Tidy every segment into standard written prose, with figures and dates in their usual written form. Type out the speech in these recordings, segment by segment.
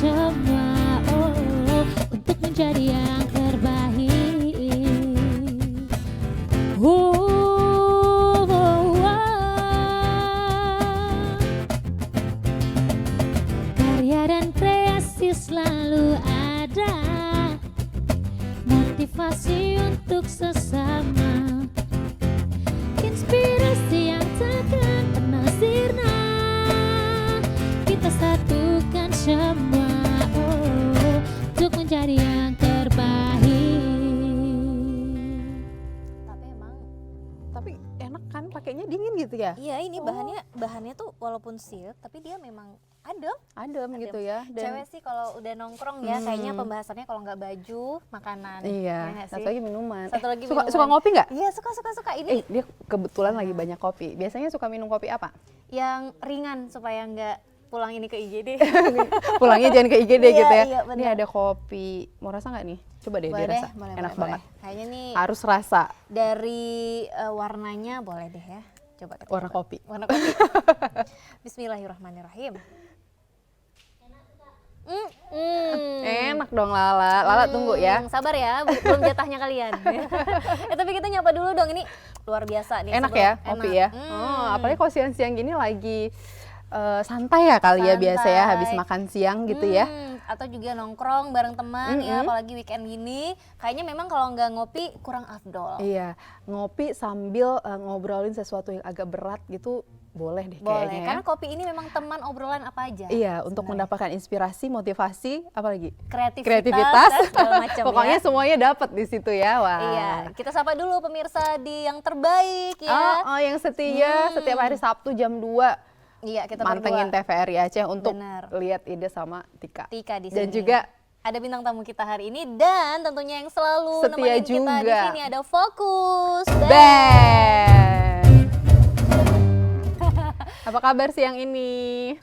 semua untuk menjadi yang terbaik. Karya dan kreasi selalu ada, motivasi untuk sesama, inspirasi yang takkan pernah sirna. Kita satukan semua untuk menjadi yang terbaik. Tapi enak kan pakainya, dingin gitu ya? Iya, ini bahannya tuh walaupun silk tapi dia memang Adem gitu ya. Cewek sih kalau udah nongkrong ya kayaknya pembahasannya kalau nggak baju, makanan. Iya, Ya nggak satu sih? lagi minuman. Satu lagi suka, minuman. suka ngopi nggak? Iya, suka. Ini Dia kebetulan lagi banyak kopi. Biasanya suka minum kopi apa? yang ringan supaya nggak pulang ini ke IGD. Pulangnya jangan ke IGD Iya, gitu ya. iya, benar. Ini ada kopi, mau rasa nggak nih? Coba deh Boleh dirasa. deh, boleh, Enak boleh. banget. Kayaknya nih Harus rasa dari warnanya boleh deh ya. Coba kita warna coba. kopi. Warna kopi. Bismillahirrahmanirrahim. Enak dong Lala. Lala tunggu ya. Sabar ya, belum jatahnya kalian. Tapi kita nyapa dulu dong, ini luar biasa nih. Enak sebelum- ya kopi ya. Oh, apalagi kalau siang-siang gini lagi santai ya kali ya biasa ya habis makan siang gitu ya. Atau juga nongkrong bareng teman ya, apalagi weekend gini. Kayaknya memang kalau nggak ngopi kurang afdol. Iya, ngopi sambil ngobrolin sesuatu yang agak berat gitu boleh deh Boleh, kayaknya. karena kopi ini memang teman obrolan apa aja. Iya, untuk sebenarnya. mendapatkan inspirasi, motivasi, apalagi Kreativitas, segala macam Pokoknya ya. semuanya dapat di situ ya. Wah. Iya, kita sapa dulu pemirsa di yang terbaik ya. Oh, yang setia setiap hari Sabtu jam 2 Iya, kita mantengin berdua. TVRI Aceh untuk Benar. lihat Ida sama Tika. Tika di Dan sini. juga ada bintang tamu kita hari ini dan tentunya yang selalu Setia nemenin kita di juga. sini ada Fokus Band. Apa kabar siang ini?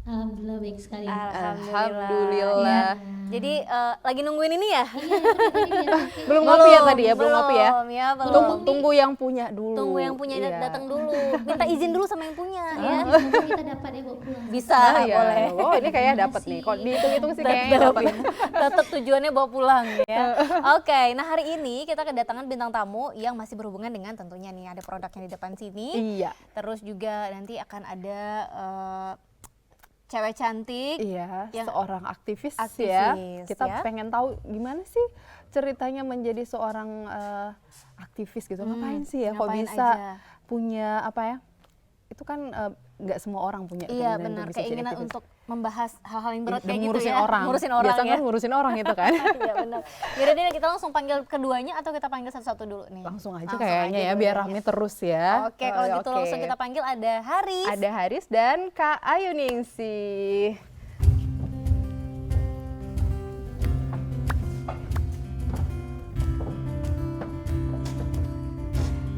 Alhamdulillah baik sekali. Alhamdulillah. Ya. Jadi lagi nungguin ini ya? Belum ngopi ya tadi ya? Belum ngopi ya? Belum. Tunggu yang punya dulu. Tunggu yang punya Iya. datang dulu. Minta izin dulu sama yang punya ya. Semoga kita dapat ya bawa pulang. Bisa, Ah, iya. boleh. Oh, ini kayaknya dapat nih. Kalau dihitung-hitung sih kayaknya dapat. Tetap tujuannya bawa pulang ya. Oke, nah hari ini kita kedatangan bintang tamu yang masih berhubungan dengan tentunya nih ada produknya di depan sini. Iya. Terus juga nanti akan ada cewek cantik. Iya, yang seorang aktivis ya. aktivis, Kita ya. pengen tahu gimana sih ceritanya menjadi seorang aktivis gitu. Ngapain sih ya? Kok ngapain bisa aja? punya apa ya? Itu kan nggak semua orang punya Iya keinginan benar, untuk bisa jadi keinginan aktivis. untuk membahas hal-hal yang berat Dan kayak gitu ngurusin ya. orang. Ngurusin orang Biasa ya. kan ngurusin orang gitu kan. Iya benar. Yaudah deh, kita langsung panggil keduanya atau kita panggil satu-satu dulu nih? Langsung aja Langsung kayaknya aja ya dulu biar ya. rame terus ya. Oke, kalau Oh, gitu oke. langsung kita panggil ada Haris. Ada Haris dan Kak Ayu Ningsih.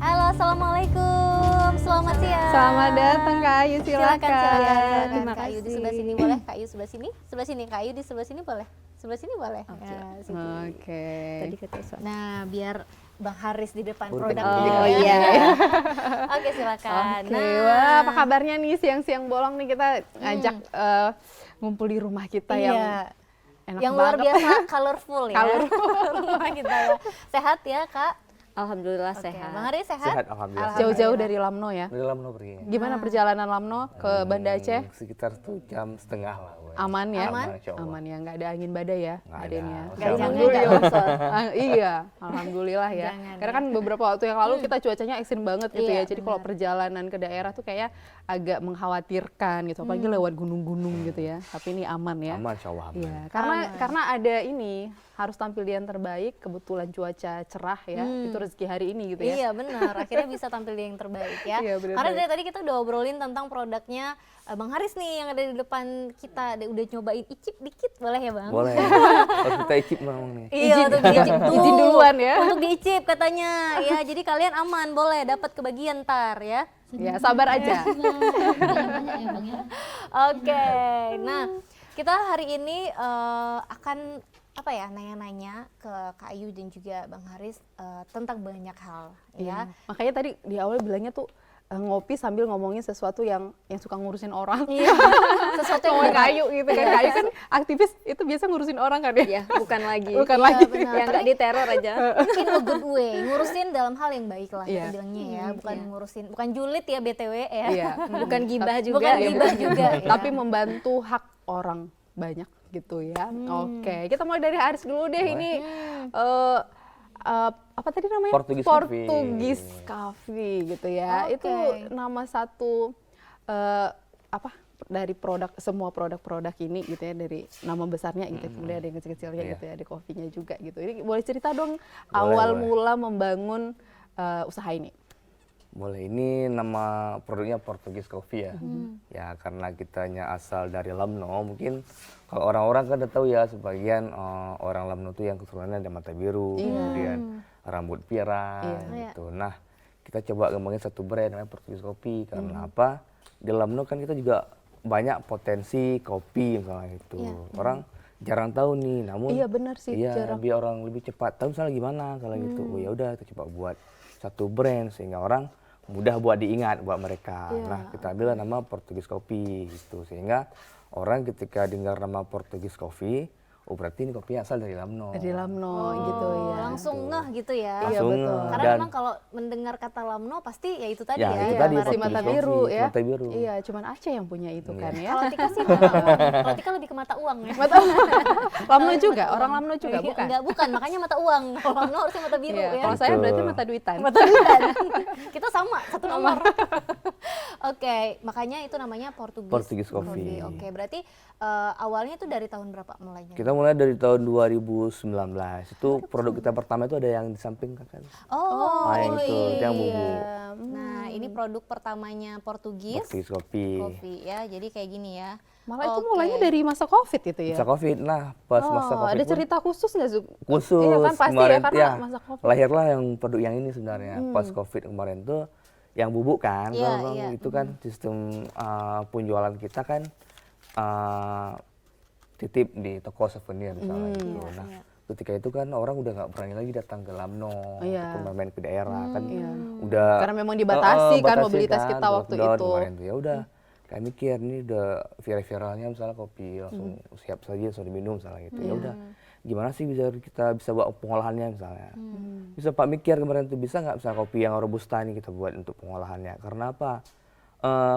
Halo, assalamualaikum. Selamat siang. Selamat datang Kak Ayu, silakan. Silakan. Terima Kak Ayu di kasih. sebelah sini boleh? Kak Ayu sebelah sini? Sebelah sini. Kak Ayu di sebelah sini boleh? Sebelah sini boleh? Oke. Ya, sini. Oke. Tadi kata soal. Nah, biar Bang Haris di depan Buruk produk banget. ini. Oh ya. iya. Oke, silakan. Oke, wah apa kabarnya nih siang-siang bolong nih kita ngajak ngumpul di rumah kita yang Iya. enak Yang luar banget. biasa colorful ya. Rumah kita ya. Sehat ya, Kak? Alhamdulillah Oke, sehat. Bang Haris sehat? Sehat, alhamdulillah. Jauh-jauh dari Lamno ya. Dari Lamno pergi. Gimana perjalanan Lamno ke Banda Aceh? Sekitar 1,5 jam lah. Bu. Aman ya? Aman, insya Allah. Aman ya, nggak ada angin badai ya Nggak ada. adanya. Nggak Jangan Alhamdulillah. nggak longsor. Iya, alhamdulillah ya. Jangan Karena kan beberapa waktu yang lalu kita cuacanya ekstrim banget gitu Iya, ya. Jadi kalau perjalanan ke daerah tuh kayak agak mengkhawatirkan gitu, apalagi lewat gunung-gunung gitu ya. Tapi ini aman ya. Aman, insya Allah. Iya, Aman. karena ada ini harus tampil di yang terbaik, kebetulan cuaca cerah ya. Itu rezeki hari ini gitu ya. Iya benar, akhirnya bisa tampil di yang terbaik ya. Iya, benar Karena banget. dari tadi kita udah obrolin tentang produknya Bang Haris nih yang ada di depan kita. Udah nyobain icip dikit boleh ya Bang? Boleh. Harus kita icip memang nih. Iya untuk diicip tuh. Izin duluan ya. Untuk diicip katanya. Ya jadi kalian aman boleh dapat kebagian ntar ya. Ya, sabar aja. Banyak ya Bang ya. Oke, nah kita hari ini akan apa ya nanya-nanya ke Kak Ayu dan juga Bang Haris tentang banyak hal ya. Iya. Makanya tadi di awal bilangnya tuh ngopi sambil ngomongin sesuatu yang suka ngurusin orang. Iya. Sesuatu yang Ngomongin berat. Kayu gitu kan. Kayu kan aktivis itu biasa ngurusin orang kan ya. Ya, bukan lagi. Bukan Iya, lagi. benar. Yang nggak diteror aja. In a good way, ngurusin dalam hal yang baik lah Iya. kita bilangnya ya, bukan iya. ngurusin, bukan julid ya BTW ya. Iya. Bukan gibah juga. Bukan ya. gibah juga ya. Tapi membantu hak orang banyak gitu ya. Oke, kita mulai dari Aris dulu deh ini. Apa tadi namanya? Portugis Coffee. Portugis Coffee gitu ya. Oke. Itu nama satu apa dari semua produk-produk ini gitu ya, dari nama besarnya gitu. Kemudian ada yang kecil-kecilnya Iya. gitu ya, ada kopinya juga gitu. Ini boleh cerita dong Boleh. mula membangun usaha ini. Boleh, ini nama produknya Portugis Coffee ya. Ya karena kitanya asal dari Lamno, mungkin kalau orang-orang kan udah tahu ya sebagian orang Lamno tuh yang keturunannya ada mata biru, kemudian rambut pirang gitu. Nah, kita coba ngembangin satu brand namanya Portugis Coffee karena apa? Di Lamno kan kita juga banyak potensi kopi misalnya gitu. Orang jarang tahu nih, namun Iya benar sih, jarang. biar orang lebih cepat tahu misalnya gimana kalau gitu. Oh ya udah kita coba buat satu brand sehingga orang mudah buat diingat buat mereka. Nah, kita ambil nama Portugis Coffee gitu sehingga orang ketika dengar nama Portugis Coffee, oh berarti ini kopi asal dari Lamno. Di Lamno gitu ya. Langsung ngeh gitu ya. Iya, Langsung betul. Karena dan memang kalau mendengar kata Lamno pasti ya itu tadi Ya, ya. itu ya, tadi, Mbak Si Ratih. mata Portugis biru Coffee, ya. mata biru. Iya, cuman Aceh yang punya itu kan ya. Kalau Tika sih mata uang. Kalau Tika lebih ke mata uang ya. Lamno juga, orang Lamno juga Iya, bukan. Enggak, bukan, makanya mata uang. Kalau Lamno harusnya mata biru Iya, ya. kalau saya Betul. berarti mata duitan. Mata duitan. Kita sama, satu nomor. Oke, makanya itu namanya Portugis Coffee. Oke, berarti awalnya itu dari tahun berapa mulainya? Kita mulai dari tahun 2019. Itu produk kita pertama itu ada yang di samping kan. Oh, Nah, yang ini itu, itu yang bumbu. Nah, ini produk pertamanya Portugis Portugis Coffee. Coffee ya. Jadi kayak gini ya. Malah itu Oke. mulainya dari masa Covid itu ya. Masa Covid. Nah, pas masa Oh, Covid ada pun cerita khusus nggak Zuk? khusus Iya kan pasti kemarin ya karena masa Covid. lahirlah yang produk yang ini sebenarnya. Pas Covid kemarin tuh yang bubuk kan, Iya, Bang, iya. itu kan sistem penjualan kita kan titip di toko souvenir misalnya gitu. Nah, ketika itu kan orang udah nggak berani lagi datang ke Lamno Iya. ataupun main ke daerah kan udah Karena memang dibatasi kan batasi mobilitas kita waktu lockdown itu. kemarin tuh. Ya udah kami mikir ini udah viralnya misalnya kopi langsung siap saja langsung diminum misalnya gitu. Ya udah gimana sih kita bisa buat pengolahannya misalnya. Bisa Pak mikir kemarin tuh bisa nggak misalnya kopi yang robusta ini kita buat untuk pengolahannya. Karena apa?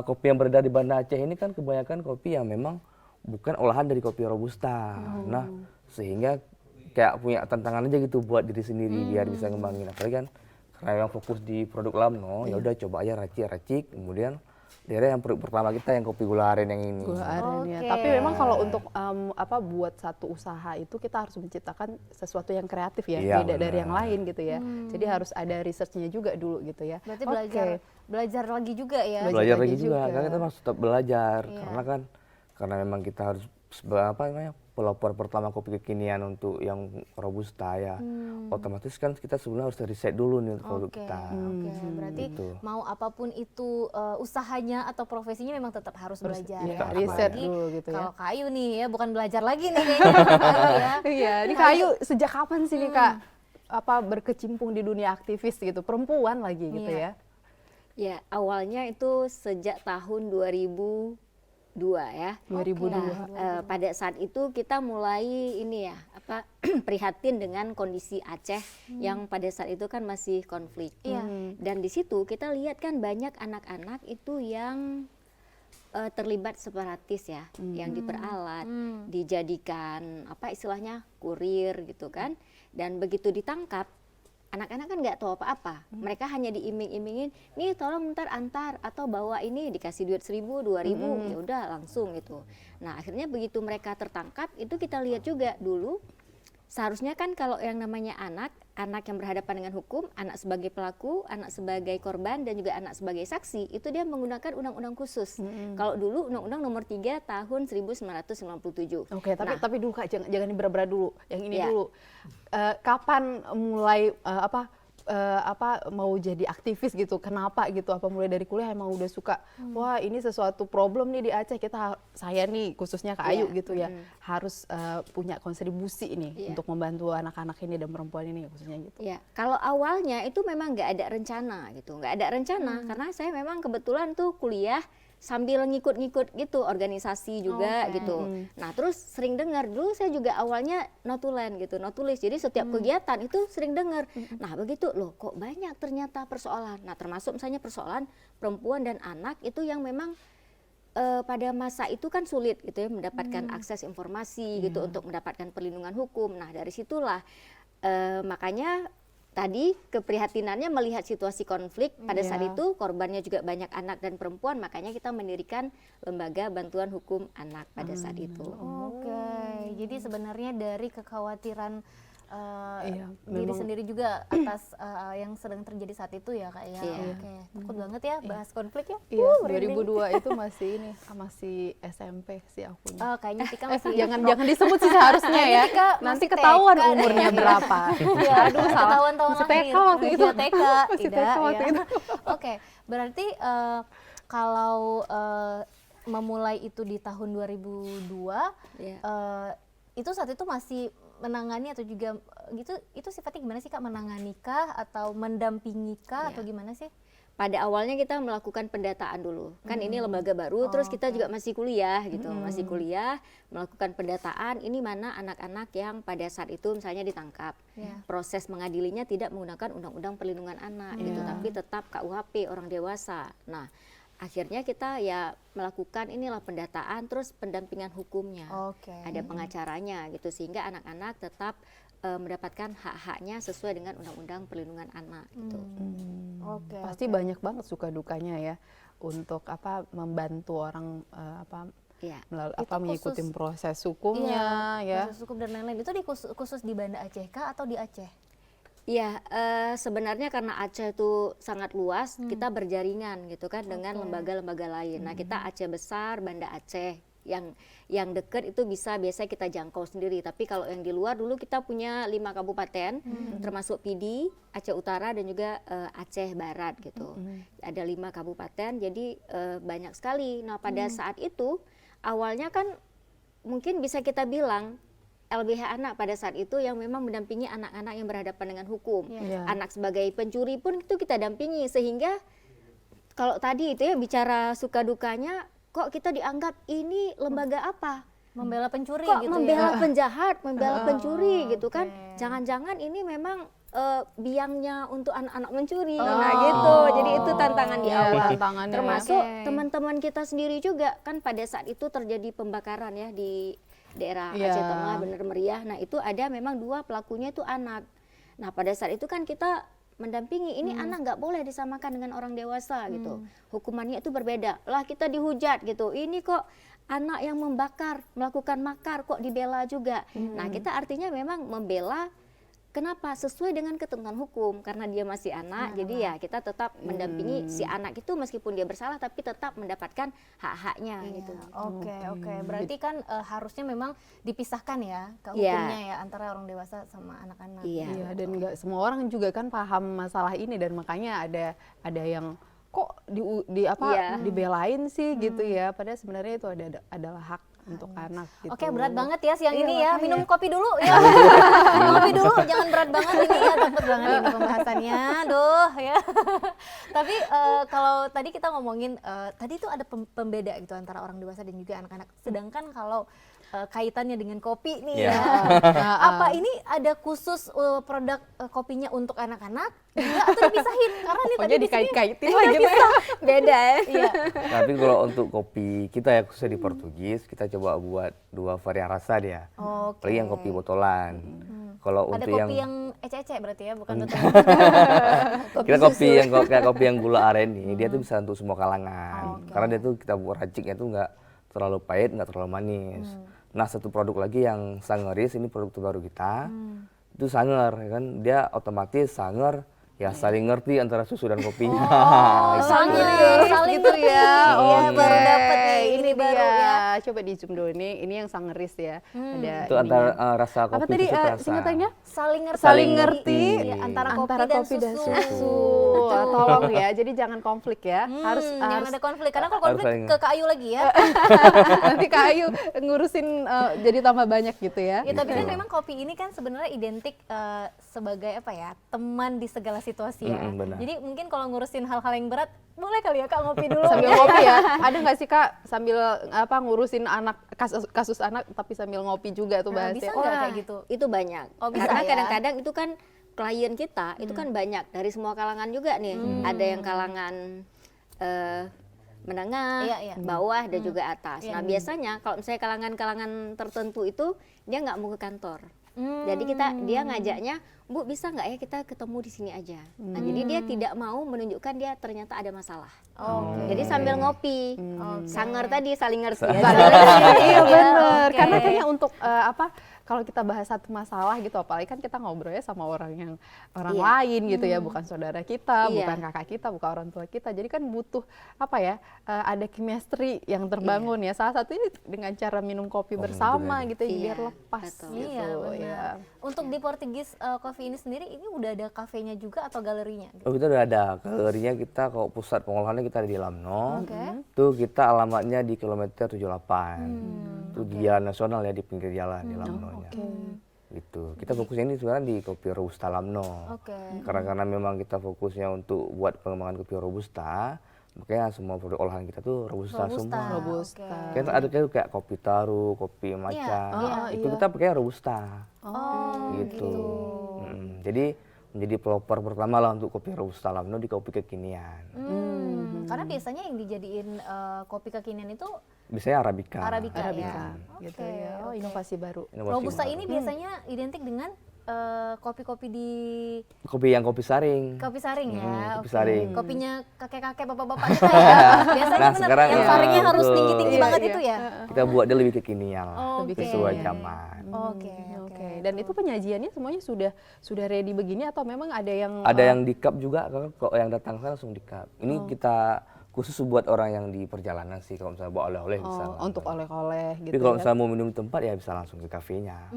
Kopi yang beredar di Banda Aceh ini kan kebanyakan kopi yang memang bukan olahan dari kopi robusta. Nah, sehingga kayak punya tantangan aja gitu buat diri sendiri biar bisa ngembangin. Apalagi kan karena yang fokus di produk Lamno, ya udah coba aja racik, kemudian daerah yang produk pertama kita yang kopi gula aren yang ini. Gula aren ya. Oke. Tapi memang kalau untuk buat satu usaha itu kita harus menciptakan sesuatu yang kreatif ya, Iya, beda dari benar. yang lain gitu ya. Jadi harus ada researchnya juga dulu gitu ya. Berarti Oke. belajar lagi juga ya. Belajar lagi lagi juga, juga. karena kita harus tetap belajar Iya. karena memang kita harus pelopor pertama kopi kekinian untuk yang robusta ya. Otomatis kan kita sebenarnya harus riset dulu nih untuk produk Oke, kita. oke. Berarti Gitu. mau apapun itu usahanya atau profesinya memang tetap harus belajar iya, ya. riset Apalagi dulu gitu ya. Kalau kayu nih ya, bukan belajar lagi nih kayaknya kalau kayu ya. Iya, ini Kayu sejak kapan sih nih Kak berkecimpung di dunia aktivis gitu, perempuan lagi gitu Iya. ya? Ya, awalnya itu sejak tahun 2002 ya. 2002. Nah, pada saat itu kita mulai ini ya, prihatin dengan kondisi Aceh yang pada saat itu kan masih konflik. Iya. Dan di situ kita lihat kan banyak anak-anak itu yang terlibat separatis ya, yang diperalat, dijadikan istilahnya kurir gitu kan. Dan begitu ditangkap, anak-anak kan nggak tahu apa-apa. Mereka hanya diiming-imingin, nih tolong ntar antar atau bawa ini, dikasih duit 1.000, 2.000, ya udah langsung gitu. Nah akhirnya begitu mereka tertangkap, itu kita lihat juga dulu. Seharusnya kan kalau yang namanya anak yang berhadapan dengan hukum, anak sebagai pelaku, anak sebagai korban, dan juga anak sebagai saksi, itu dia menggunakan undang-undang khusus. Kalau dulu undang-undang nomor 3 tahun 1997. Oke, Nah, tapi dulu Kak jangan berat-berat dulu. Yang ini Iya. dulu. Kapan mulai mau jadi aktivis gitu. Kenapa gitu? Apa mulai dari kuliah emang udah suka, wah ini sesuatu problem nih di Aceh, saya nih khususnya Kak Ayu gitu ya, harus punya kontribusi ini untuk membantu anak-anak ini dan perempuan ini khususnya gitu. Ya, kalau awalnya itu memang nggak ada rencana gitu, nggak ada rencana karena saya memang kebetulan tuh kuliah sambil ngikut-ngikut gitu organisasi juga gitu. Nah terus sering dengar, dulu saya juga awalnya notulen gitu, notulis, jadi setiap kegiatan itu sering dengar. Nah begitu loh, kok banyak ternyata persoalan. Nah termasuk misalnya persoalan perempuan dan anak itu yang memang pada masa itu kan sulit gitu ya mendapatkan akses informasi gitu untuk mendapatkan perlindungan hukum. Nah dari situlah makanya tadi keprihatinannya melihat situasi konflik pada saat itu, korbannya juga banyak anak dan perempuan, makanya kita mendirikan lembaga bantuan hukum anak pada saat itu. Oke, jadi sebenarnya dari kekhawatiran diri memang. sendiri juga atas yang sedang terjadi saat itu ya Kak ya. Oke, takut banget ya bahas konflik ya. Iya, merinding. 2002 itu masih SMP sih akunya. Kayaknya Tika masih Jangan disebut sih seharusnya ya. Tika Nanti masih ketahuan TK deh. umurnya berapa. Ya, aduh ketahuan-tahuan Masih TK lahir. waktu itu. Iya, TK, Masih tidak TK waktu ya. itu. Oke, berarti kalau memulai itu di tahun 2002, Iya. itu saat itu masih menangani atau juga gitu, itu sifatnya gimana sih Kak, menangani kah atau mendampingi kah atau gimana sih? Pada awalnya kita melakukan pendataan dulu, kan ini lembaga baru, terus kita juga masih kuliah gitu, masih kuliah, melakukan pendataan, ini mana anak-anak yang pada saat itu misalnya ditangkap, proses mengadilinya tidak menggunakan Undang-Undang Perlindungan Anak gitu, tapi tetap KUHP orang dewasa. Nah akhirnya kita ya melakukan inilah pendataan, terus pendampingan hukumnya, ada pengacaranya gitu, sehingga anak-anak tetap mendapatkan hak-haknya sesuai dengan Undang-Undang Perlindungan Anak gitu. Pasti banyak banget suka dukanya ya untuk membantu orang Iya. mengikuti proses hukumnya ya. Proses hukum dan lain-lain itu khusus di Banda Aceh kah atau di Aceh? Iya, sebenarnya karena Aceh itu sangat luas, kita berjaringan gitu kan dengan lembaga-lembaga lain. Nah kita Aceh Besar, Banda Aceh, yang dekat itu biasa kita jangkau sendiri. Tapi kalau yang di luar dulu kita punya 5 kabupaten, termasuk PD, Aceh Utara dan juga Aceh Barat gitu. Ada 5 kabupaten, jadi banyak sekali. Nah pada saat itu awalnya kan mungkin bisa kita bilang LBH Anak pada saat itu yang memang mendampingi anak-anak yang berhadapan dengan hukum. Anak sebagai pencuri pun itu kita dampingi, sehingga kalau tadi itu ya bicara suka dukanya, kok kita dianggap ini lembaga apa? Membela pencuri Kok gitu membela ya? penjahat, membela pencuri gitu kan? Jangan-jangan ini memang biangnya untuk anak-anak mencuri, nah gitu. Jadi itu tantangan di awal. Tantangannya ya. Termasuk teman-teman kita sendiri juga kan pada saat itu terjadi pembakaran ya di daerah Aceh Tengah, bener meriah. Nah itu ada memang 2 pelakunya itu anak. Nah pada saat itu kan kita mendampingi, ini anak nggak boleh disamakan dengan orang dewasa gitu. Hukumannya itu berbeda. Lah kita dihujat gitu. Ini kok anak yang membakar, melakukan makar kok dibela juga. Nah kita artinya memang membela. Kenapa? Sesuai dengan ketentuan hukum, karena dia masih anak, jadi ya kita tetap mendampingi si anak itu meskipun dia bersalah, tapi tetap mendapatkan hak-haknya gitu. Oke. Berarti kan harusnya memang dipisahkan ya ke hukumnya ya antara orang dewasa sama anak-anak. Iya. Dan nggak semua orang juga kan paham masalah ini, dan makanya ada yang kok dibelain sih gitu ya, padahal sebenarnya itu adalah hak untuk anak gitu. Oke, berat banget ya siang ini ya. makanya. Minum kopi dulu ya. Kopi dulu, jangan berat banget ini ya. Takut banget ini pembahasannya. Aduh ya. Tapi kalau tadi kita ngomongin, tadi itu ada pembeda gitu antara orang dewasa dan juga anak-anak. Sedangkan kalau kaitannya dengan kopi nih ya. Apa ini ada khusus produk kopinya untuk anak-anak juga atau dipisahin? Karena nih tadi Pokoknya di sini dikait-kaitin lah gitu ya. Beda ya. iya. Tapi kalau untuk kopi kita ya khususnya di Portugis, kita coba buat 2 varian rasa dia. Oke. Apalagi yang kopi botolan. Kalau Ada untuk kopi yang ece-ece berarti ya, bukan tuh. kita kayak kopi yang gula aren nih, dia tuh bisa untuk semua kalangan. Karena dia tuh kita buat raciknya tuh nggak terlalu pahit, nggak terlalu manis. Nah satu produk lagi yang sangeris, ini produk terbaru kita, itu sanger, ya kan? Dia otomatis sanger ya saling ngerti antara susu dan kopinya. Saling gitu ya. Iya, Oke. baru dapet nih, ini Ini baru dia. ya. Coba di zoom dulu ini yang sangeris ya. Ada Itu antara rasa apa kopi tadi susu terasa. singkatannya? Saling ngerti. Saling ngerti Iya, antara antara kopi dan susu. Tolong ya, jadi jangan konflik ya. Harus Jangan ada konflik, karena kalau harus konflik saling- ke Kak Ayu lagi ya. nanti Kak Ayu ngurusin jadi tambah banyak gitu ya. Ya tapi kan memang kopi ini kan sebenarnya identik sebagai apa ya, teman di segala situasi ya. Benar. Jadi mungkin kalau ngurusin hal-hal yang berat, boleh kali ya Kak ngopi dulu. Sambil ngopi ya. Ada nggak sih Kak sambil apa ngurusin anak kasus anak tapi sambil ngopi juga tuh Nah, bahasnya. bisa nggak kayak gitu? Itu banyak. Oh, bisa Karena ya? kadang-kadang itu kan klien kita itu kan banyak dari semua kalangan juga nih. Ada yang kalangan menengah, Iya, iya. bawah dan juga atas. Iya. Nah biasanya kalau misalnya kalangan-kalangan tertentu itu dia nggak mau ke kantor. Jadi dia ngajaknya, Bu bisa nggak ya kita ketemu di sini aja. Nah jadi dia tidak mau menunjukkan dia ternyata ada masalah. Oke. Jadi sambil ngopi, sanger tadi saling ngerti. Ya. Iya bener, oke. karena kayaknya untuk apa kalau kita bahas satu masalah gitu, apalagi kan kita ngobrolnya sama orang Iya. lain gitu ya, bukan saudara kita, Iya. bukan kakak kita, bukan orang tua kita. Jadi kan butuh apa ya, ada chemistry yang terbangun ya. Salah satu ini dengan cara minum kopi bersama bener. gitu ya, Iya, biar lepas betul. gitu. Iya benar. Ya. Untuk di Portugis Coffee ini sendiri ini udah ada kafenya juga atau galerinya? Gitu? Oh kita udah ada, galerinya kita kalau pusat pengolahannya kita ada di Lamno. Oke. Tuh kita alamatnya di kilometer 78. Itu dia nasional ya di pinggir jalan di Lamnonya. Gitu. Kita fokusnya ini sekarang di kopi Robusta Lamno. Oke. Karena memang kita fokusnya untuk buat pengembangan kopi Robusta, makanya semua produk olahan kita tuh Robusta, semua. Robusta. Kan ada kayak kopi taru, kopi maca. Itu kita pakai Robusta. Oh gitu. Jadi menjadi pelopor pertama lah untuk kopi Robusta Lamno di kopi kekinian. Karena biasanya yang dijadiin kopi kekinian itu Biasanya Arabica. Arabica, ya. Arabica gitu ya. Oh, inovasi baru. Inovasi Robusta baru. ini biasanya identik dengan kopi-kopi di Kopi yang kopi saring. kopi saring ya. kopi Oke. saring. Kopinya kakek-kakek bapak-bapak kita ya. Biasanya Nah, bener sekarang yang ya, saringnya harus betul. tinggi-tinggi Iya, banget iya. itu ya. Kita buat dia lebih kekinian lah. Oke. Sesuai zaman. Oke, Oke. Dan itu penyajiannya semuanya sudah ready begini atau memang ada yang Ada yang di cup juga, kalau yang datang sana langsung di cup. Ini kita khusus buat orang yang di perjalanan sih, kalau misalnya bawa oleh-oleh bisa. lah. untuk oleh-oleh Tapi gitu kalau ya. misalnya mau minum di tempat ya bisa langsung ke kafenya.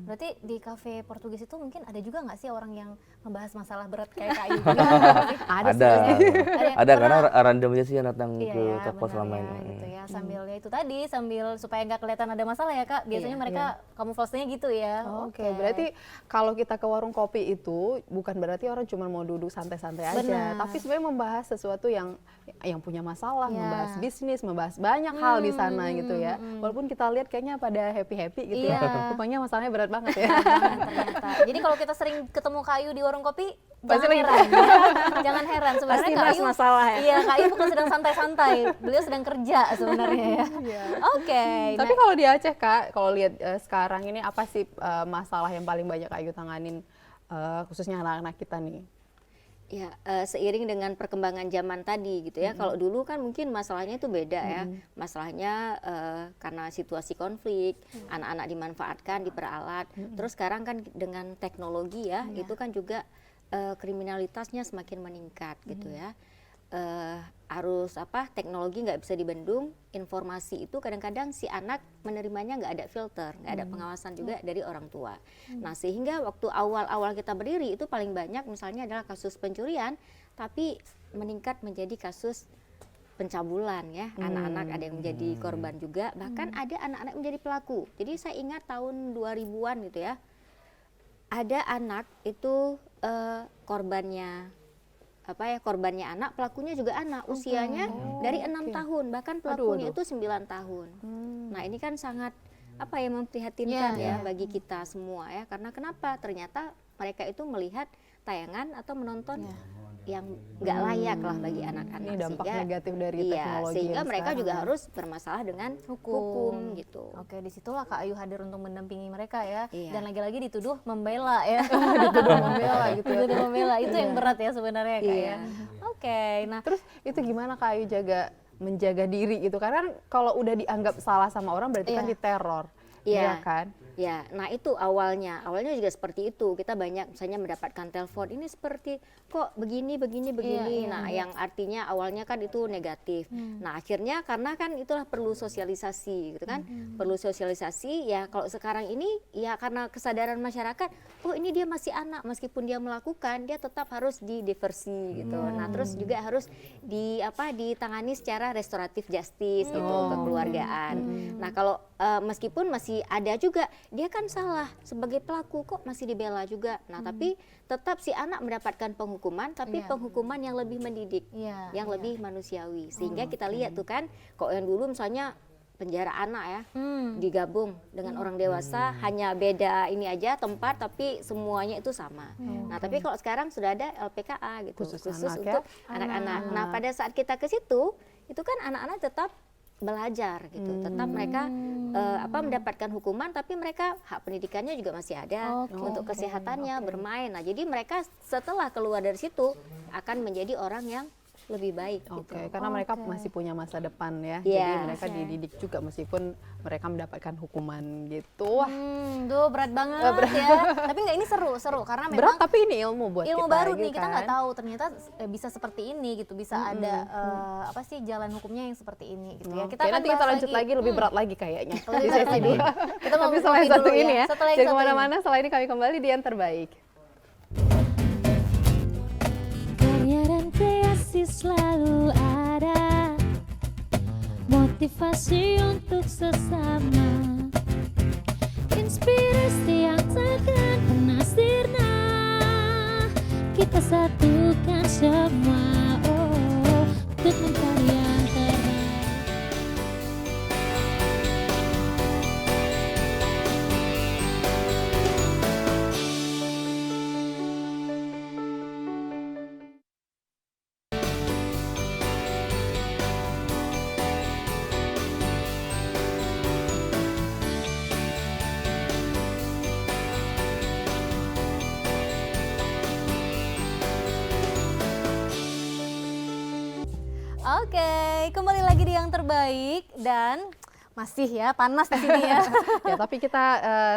Berarti di kafe Portugis itu mungkin ada juga nggak sih orang yang membahas masalah berat kayak Kak Ayu? Ada, ada karena random aja sih yang datang Iya ke ya, toko benar selama ya, ini. gitu ya. Sambil ya itu tadi, sambil supaya nggak kelihatan ada masalah ya Kak. Biasanya mereka kamuflasenya gitu ya. Oke, berarti kalau kita ke warung kopi itu bukan berarti orang cuma mau duduk santai-santai aja, Benar. tapi sebenarnya membahas sesuatu yang punya masalah, Iya. membahas bisnis, membahas banyak hal di sana gitu ya. Walaupun kita lihat kayaknya pada happy-happy gitu Iya. ya, rupanya masalahnya berat banget ya. Ternyata. Jadi kalau kita sering ketemu Kak Ayu di warung kopi, Pasti jangan lagi- heran. Ya. Jangan heran. Sebenarnya Pasti Kak bahas Ayu, masalah ya. Iya, Kak Ayu bukan sedang santai-santai. Beliau sedang kerja sebenarnya ya. Oke. Tapi kalau di Aceh Kak, kalau lihat sekarang ini apa sih masalah yang paling banyak Ayu tanganin khususnya anak-anak kita nih? Ya, seiring dengan perkembangan zaman tadi gitu ya. Kalau dulu kan mungkin masalahnya itu beda ya. Masalahnya karena situasi konflik, anak-anak dimanfaatkan, diperalat. Terus sekarang kan dengan teknologi ya, itu kan juga kriminalitasnya semakin meningkat gitu ya. Harus teknologi nggak bisa dibendung, informasi itu kadang-kadang si anak menerimanya nggak ada filter, nggak ada pengawasan juga dari orang tua. Nah sehingga waktu awal-awal kita berdiri itu paling banyak misalnya adalah kasus pencurian, tapi meningkat menjadi kasus pencabulan ya, anak-anak ada yang menjadi korban juga, bahkan ada anak-anak menjadi pelaku. Jadi saya ingat tahun 2000-an gitu ya, ada anak itu korbannya anak, pelakunya juga anak, usianya dari 6 tahun, bahkan pelakunya itu 9 tahun. Nah ini kan sangat memprihatinkan ya bagi kita semua ya, karena kenapa? Ternyata mereka itu melihat tayangan atau menonton yang nggak layak lah bagi anak-anak. Ini dampak Sehingga- negatif dari iya, teknologi sehingga yang mereka sekarang juga ya. harus bermasalah dengan hukum gitu. Oke, disitulah Kak Ayu hadir untuk mendampingi mereka ya. Iya. Dan lagi-lagi dituduh membela ya. Dituduh membela gitu ya. Dituduh membela, itu yang berat ya sebenarnya Kak Iya. ya. Oke, nah Terus itu gimana Kak Ayu menjaga diri gitu? Karena kalau udah dianggap salah sama orang berarti kan Iya. diteror. Iya. Iya kan? Ya, nah itu awalnya juga seperti itu. Kita banyak misalnya mendapatkan telepon ini seperti kok begini. Nah, yang artinya awalnya kan itu negatif. Nah, akhirnya karena kan itulah perlu sosialisasi gitu kan. Perlu sosialisasi ya kalau sekarang ini ya karena kesadaran masyarakat, oh ini dia masih anak meskipun dia melakukan, dia tetap harus didiversi gitu. Nah, terus juga harus ditangani secara restoratif justice gitu, kekeluargaan. Nah, kalau meskipun masih ada juga dia kan salah sebagai pelaku kok masih dibela juga. Nah, tapi tetap si anak mendapatkan penghukuman tapi penghukuman yang lebih mendidik, yang lebih manusiawi. Sehingga kita lihat tuh kan kok yang dulu misalnya penjara anak ya digabung dengan orang dewasa hanya beda ini aja tempat tapi semuanya itu sama. Nah, tapi kalau sekarang sudah ada LPKA gitu khusus untuk anak-anak. Nah, pada saat kita ke situ itu kan anak-anak tetap belajar gitu, tetap mereka mendapatkan hukuman tapi mereka hak pendidikannya juga masih ada untuk kesehatannya bermain. Nah, jadi mereka setelah keluar dari situ akan menjadi orang yang lebih baik gitu. Karena mereka masih punya masa depan ya. Jadi mereka dididik juga meskipun mereka mendapatkan hukuman gitu. Wah, Duh berat banget ya. Tapi enggak, ini seru karena memang berat tapi ini ilmu buat ilmu kita, baru gitu nih, kita nggak kan. tahu ternyata bisa seperti ini gitu, bisa ada jalan hukumnya yang seperti ini gitu ya. Kita nanti kita lanjut lagi lebih berat lagi kayaknya. Lebih Di berat sesi lagi. dua. Kita mau Tapi selain ngopi satu dulu ini ya. Setelah yang Jadi satu ini. kemana-mana, setelah ini kami kembali di Yang Terbaik. Karya dan kreasi selalu ada, motivasi untuk sesama, inspirasi yang takkan pernah sirna. Kita satukan semua untuk mencari yang terbaik. Oke, kembali lagi di Yang Terbaik dan masih ya panas di sini ya. Ya, tapi kita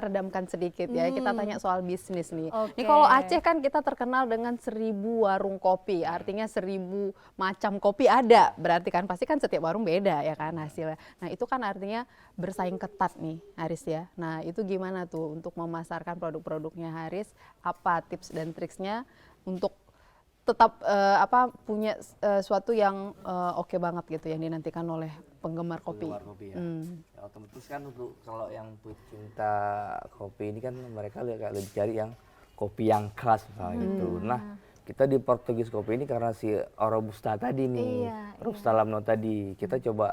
redamkan sedikit ya. Kita tanya soal bisnis nih. Oke. Ini kalau Aceh kan kita terkenal dengan 1000 warung kopi, artinya 1000 macam kopi ada. Berarti kan pasti kan setiap warung beda ya kan hasilnya. Nah, itu kan artinya bersaing ketat nih Haris ya. Nah, itu gimana tuh untuk memasarkan produk-produknya Haris? Apa tips dan triksnya untuk tetap punya suatu yang oke banget gitu yang dinantikan oleh penggemar kopi. Penggemar kopi ya. Ya, otomatis kan untuk kalau yang pecinta kopi ini kan mereka lebih cari yang kopi yang keras misalnya gitu. Nah, kita di Portugis Kopi ini karena si Robusta tadi nih, Robusta Lamno tadi, kita coba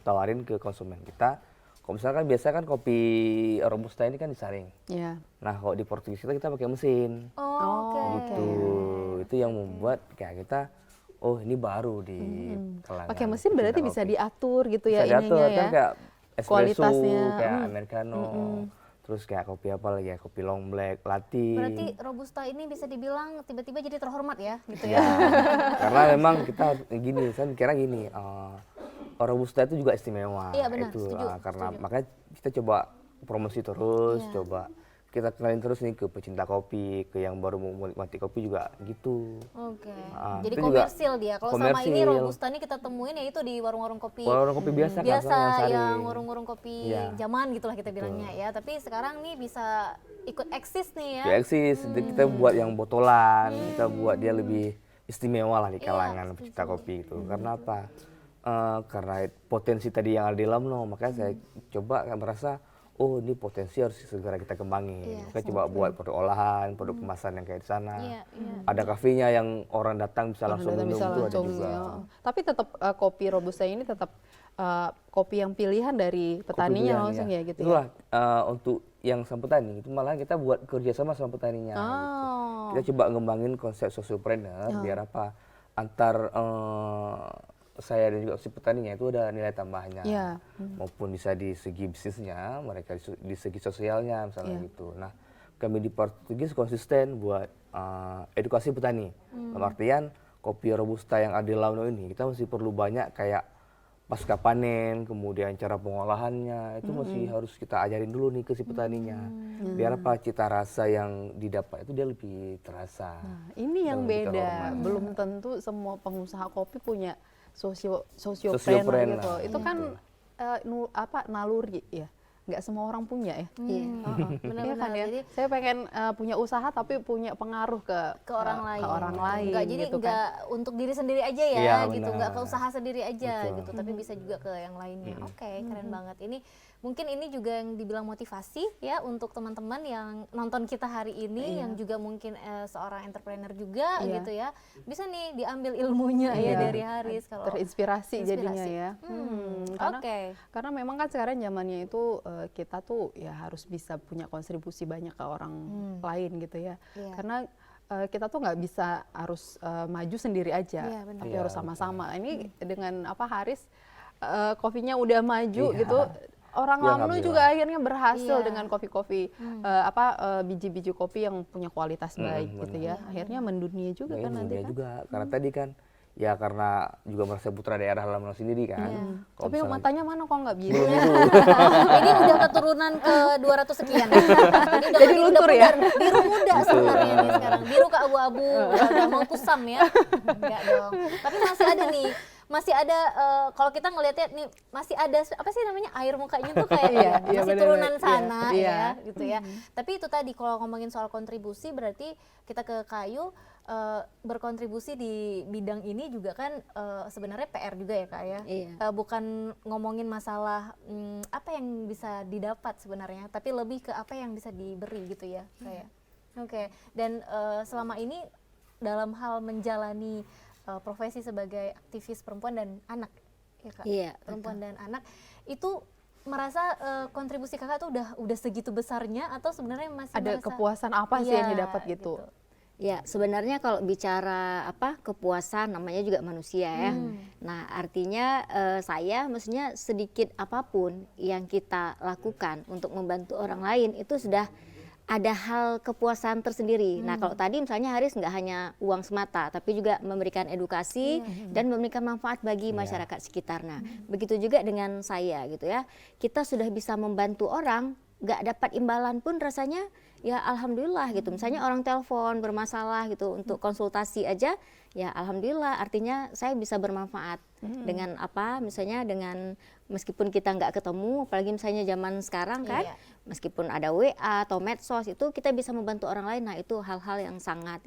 tawarin ke konsumen kita. Kalau misalkan biasa kan kopi Robusta ini kan disaring. Iya. Nah, kalau di Portugis kita pakai mesin. Gitu. Itu yang membuat kayak kita, oh ini baru di kalangan Pakai mesin berarti pecinta bisa kopi. diatur gitu ya Bisa diatur, ininya ya. kan kayak espresso, Kualitasnya, kayak americano, terus kayak kopi apa lagi ya, kopi long black, latte. Berarti Robusta ini bisa dibilang tiba-tiba jadi terhormat ya gitu ya. Ya, karena memang kita gini, saya mikirnya gini, Robusta itu juga istimewa. Iya, benar, itu setuju, karena setuju. makanya kita coba promosi terus, coba kita kenalin terus nih ke pecinta kopi, ke yang baru mau menikmati kopi juga gitu. Oke. Ah, Jadi itu juga komersil dia. Kalau sama ini komersil. Robusta ini kita temuin ya itu di warung-warung kopi. Warung kopi biasa kan, Biasa yang saring. yang warung-warung kopi Iya. zaman gitulah kita bilangnya ya. Tapi sekarang nih bisa ikut eksis nih ya. Ya eksis, kita buat yang botolan, kita buat dia lebih istimewa lah di kalangan pecinta kopi itu. Karena apa? Karena potensi tadi yang ada di Lamno, makanya saya coba merasa, oh ini potensi harus segera kita kembangin. Makanya coba buat produk olahan, produk kemasan yang kayak di sana. Iya, iya. Ada kafenya yang orang datang bisa langsung minum Bisa itu ada langsung, juga. ya. Tapi tetap kopi Robusta ini tetap kopi yang pilihan dari petaninya pilihan, langsung ya gitu Itulah ya. untuk yang sama petani itu malah kita buat kerjasama sama petaninya. Gitu. Oh. Kita coba ngembangin konsep socialpreneur biar apa antar saya dan juga si petaninya itu ada nilai tambahnya. Iya. Maupun bisa di segi bisnisnya, mereka di segi sosialnya misalnya Iya. gitu. Nah, kami di Portugis konsisten buat edukasi petani. Dalam artian kopi Robusta yang ada di Lamno ini kita masih perlu banyak kayak pasca panen, kemudian cara pengolahannya itu masih harus kita ajarin dulu nih ke si petaninya. Biar apa cita rasa yang didapat itu dia lebih terasa. Nah, ini yang dan lebih beda. terhormat. Belum tentu semua pengusaha kopi punya sosiopreneur Sosiopreneur. gitu. Itu kan naluri ya. Nggak semua orang punya ya. Iya. Benar-benar. Iya kan ya. Jadi Saya pengen punya usaha tapi punya pengaruh ke orang lain. Ke orang lain. Enggak, jadi gitu enggak kan. untuk diri sendiri aja ya, Iya, gitu. benar. Enggak ke usaha sendiri aja Betul. gitu, tapi bisa juga ke yang lainnya. Oke, keren banget. Ini mungkin ini juga yang dibilang motivasi ya untuk teman-teman yang nonton kita hari ini, yang juga mungkin seorang entrepreneur juga Iya. gitu ya. Bisa nih diambil ilmunya ya Iya. dari Haris kalau Terinspirasi jadinya Inspirasi. ya. Oke. Karena memang kan sekarang zamannya itu kita tuh ya harus bisa punya kontribusi banyak ke orang lain gitu ya. Iya. Karena kita tuh nggak bisa harus maju sendiri aja, Iya, benar. tapi Iya, harus sama-sama. Ini dengan Haris kopinya udah maju gitu. Orang Ya, Lamnu alhamdulillah. juga akhirnya berhasil Iya. dengan kopi-kopi biji-biji kopi yang punya kualitas baik gitu ya. Akhirnya mendunia juga Nah, kan ini nanti dia kan. juga karena tadi kan ya karena juga merasa putra daerah Lamno sendiri kan. Kalau Tapi misalnya- matanya mana kok nggak biru? Ini udah keturunan ke 200 sekian. Jadi luntur ya? Biru muda sebenarnya nih sekarang. Biru ke abu-abu, udah mau kusam ya. Enggak dong. Tapi masih ada nih. Masih ada kalau kita ngelihatnya nih masih ada apa sih namanya air mukanya tuh kayak Iya, iya, masih benar-benar. turunan Iya, sana iya. ya gitu ya. Tapi itu tadi kalau ngomongin soal kontribusi berarti kita ke kayu berkontribusi di bidang ini juga kan sebenarnya PR juga ya Kak ya. Iya. Bukan ngomongin masalah apa yang bisa didapat sebenarnya, tapi lebih ke apa yang bisa diberi gitu ya kayak. Oke. Dan selama ini dalam hal menjalani profesi sebagai aktivis perempuan dan anak ya Kak. Iya, Perempuan dan anak itu merasa kontribusi Kakak tuh udah segitu besarnya atau sebenarnya masih Ada merasa kepuasan apa sih yang Iya, didapat gitu? Ya, sebenarnya kalau bicara kepuasan namanya juga manusia ya. Nah, artinya saya maksudnya sedikit apapun yang kita lakukan untuk membantu orang lain itu sudah ada hal kepuasan tersendiri. Nah, kalau tadi misalnya Haris nggak hanya uang semata, tapi juga memberikan edukasi dan memberikan manfaat bagi masyarakat sekitar. Nah, begitu juga dengan saya gitu ya. Kita sudah bisa membantu orang, nggak dapat imbalan pun rasanya ya alhamdulillah gitu. Misalnya orang telepon bermasalah gitu untuk konsultasi aja, ya alhamdulillah artinya saya bisa bermanfaat dengan misalnya dengan meskipun kita nggak ketemu, apalagi misalnya zaman sekarang kan, meskipun ada WA atau medsos itu kita bisa membantu orang lain. Nah, itu hal-hal yang sangat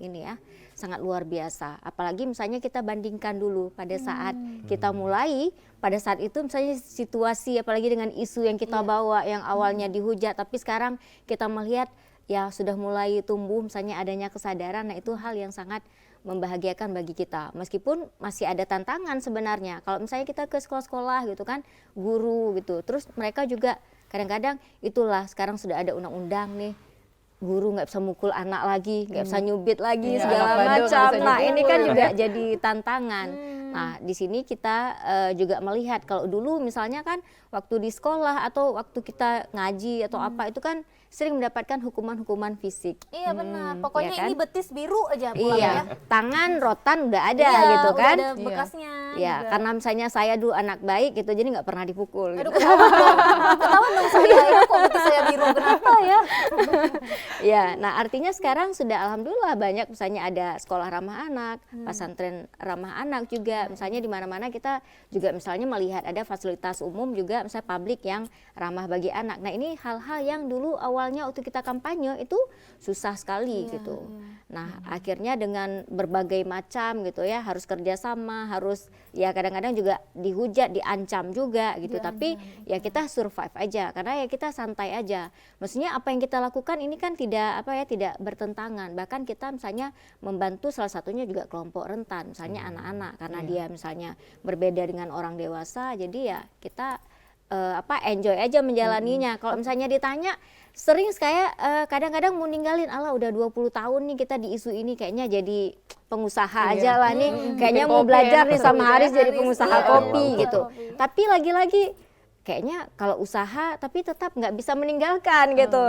sangat luar biasa. Apalagi misalnya kita bandingkan dulu pada saat kita mulai, pada saat itu misalnya situasi apalagi dengan isu yang kita bawa yang awalnya dihujat, tapi sekarang kita melihat ya sudah mulai tumbuh misalnya adanya kesadaran. Nah, itu hal yang sangat membahagiakan bagi kita, meskipun masih ada tantangan sebenarnya. Kalau misalnya kita ke sekolah-sekolah gitu kan, guru gitu, terus mereka juga kadang-kadang itulah sekarang sudah ada undang-undang nih, guru nggak bisa mukul anak lagi, nggak bisa nyubit lagi, Iya, segala anak bandel nggak macam. bisa Nah, ini kan dipukul. juga jadi tantangan. Nah, di sini kita juga melihat kalau dulu misalnya kan waktu di sekolah atau waktu kita ngaji atau apa itu kan sering mendapatkan hukuman-hukuman fisik. Iya benar. Pokoknya Iya kan? ini betis biru aja pulang Iya, ya. tangan rotan udah ada Iya, gitu udah kan. ada bekasnya. Ya, juga. karena misalnya saya dulu anak baik gitu, jadi nggak pernah dipukul. Aduh Gitu. ketahuan dong. Ketahuan dong saya ya, kok betis saya biru kenapa ya? Ya, nah artinya sekarang sudah alhamdulillah banyak misalnya ada sekolah ramah anak, pesantren ramah anak juga. Misalnya di mana-mana kita juga misalnya melihat ada fasilitas umum juga misalnya publik yang ramah bagi anak. Nah, ini hal-hal yang dulu awalnya waktu kita kampanye itu susah sekali gitu. Nah, akhirnya dengan berbagai macam gitu ya, harus kerjasama, harus ya kadang-kadang juga dihujat, diancam juga gitu. Tapi ya kita survive aja karena ya kita santai aja. Maksudnya apa yang kita lakukan ini kan tidak tidak bertentangan. Bahkan kita misalnya membantu salah satunya juga kelompok rentan, misalnya anak-anak karena dia misalnya berbeda dengan orang dewasa. Jadi ya kita enjoy aja menjalaninya. Kalau misalnya ditanya sering kayak kadang-kadang mau ninggalin, Allah udah 20 tahun nih kita di isu ini kayaknya jadi pengusaha aja lah nih. Kayaknya Bikin mau kopi belajar ya, nih sama Haris jadi Haris, pengusaha iya, kopi pengusaha gitu. kopi. Tapi lagi-lagi kayaknya kalau usaha tapi tetap nggak bisa meninggalkan gitu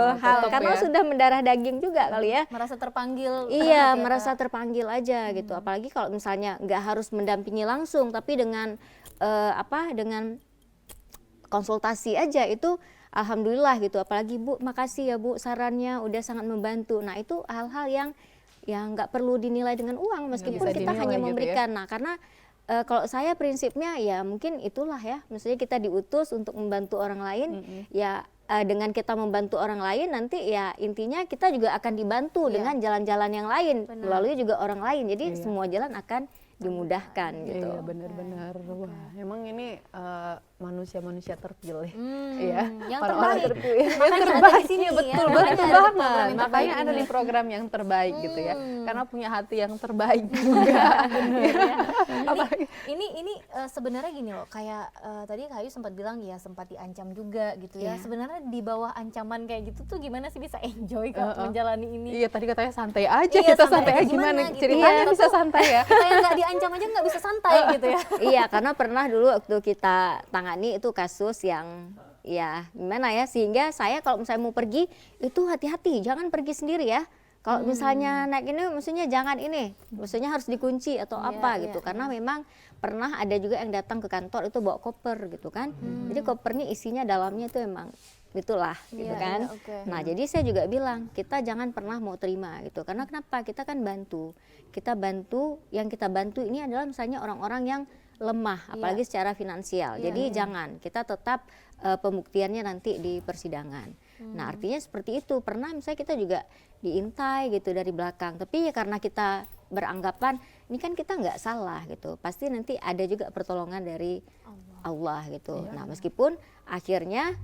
karena ya. sudah mendarah daging juga kali ya. Merasa terpanggil. Iya, banget ya, merasa Kak. terpanggil aja gitu. Apalagi kalau misalnya nggak harus mendampingi langsung, tapi dengan dengan konsultasi aja itu alhamdulillah gitu. Apalagi Bu, makasih ya Bu sarannya udah sangat membantu. Nah itu hal-hal yang nggak perlu dinilai dengan uang meskipun bisa kita dinilai hanya gitu ya. memberikan. Nah karena kalau saya prinsipnya ya mungkin itulah ya, maksudnya kita diutus untuk membantu orang lain, ya dengan kita membantu orang lain nanti ya intinya kita juga akan dibantu dengan jalan-jalan yang lain, melalui juga orang lain, jadi semua jalan akan dimudahkan gitu. Iya benar-benar. Wah, emang ini manusia-manusia terpilih, ya. Yang Orang-orang terbaik. terpilih. Yang Makanya ada terbaik, di sini, iya, ya. betul, Makanya betul ada program banget. yang terbaik Makanya ada ini. di program yang terbaik gitu ya. Karena punya hati yang terbaik juga. Ini sebenarnya gini loh, kayak tadi Kak Ayu sempat bilang ya sempat diancam juga gitu ya. Sebenarnya di bawah ancaman kayak gitu tuh gimana sih bisa enjoy Kak menjalani ini? Iya, tadi katanya santai aja, Iya, kita santai santai aja aja gimana? gimana gitu. Ceritanya Iya, bisa tuh santai ya. Kayak nggak diancam aja nggak bisa santai gitu ya. Iya, karena pernah dulu waktu kita tangani itu kasus yang ya gimana ya, sehingga saya kalau misalnya mau pergi itu hati-hati, jangan pergi sendiri ya. Kalau misalnya naik ini maksudnya jangan ini, maksudnya harus dikunci atau apa gitu. Karena memang pernah ada juga yang datang ke kantor itu bawa koper gitu kan. Jadi kopernya isinya dalamnya itu emang itulah gitu kan. Nah jadi saya juga bilang kita jangan pernah mau terima gitu. Karena kenapa? Kita kan bantu. Kita bantu, yang kita bantu ini adalah misalnya orang-orang yang lemah, apalagi secara finansial. Jadi jangan, kita tetap pembuktiannya nanti di persidangan. Nah artinya seperti itu. Pernah misalnya kita juga diintai gitu dari belakang, tapi ya karena kita beranggapan ini kan kita nggak salah gitu, pasti nanti ada juga pertolongan dari Allah gitu. Nah meskipun akhirnya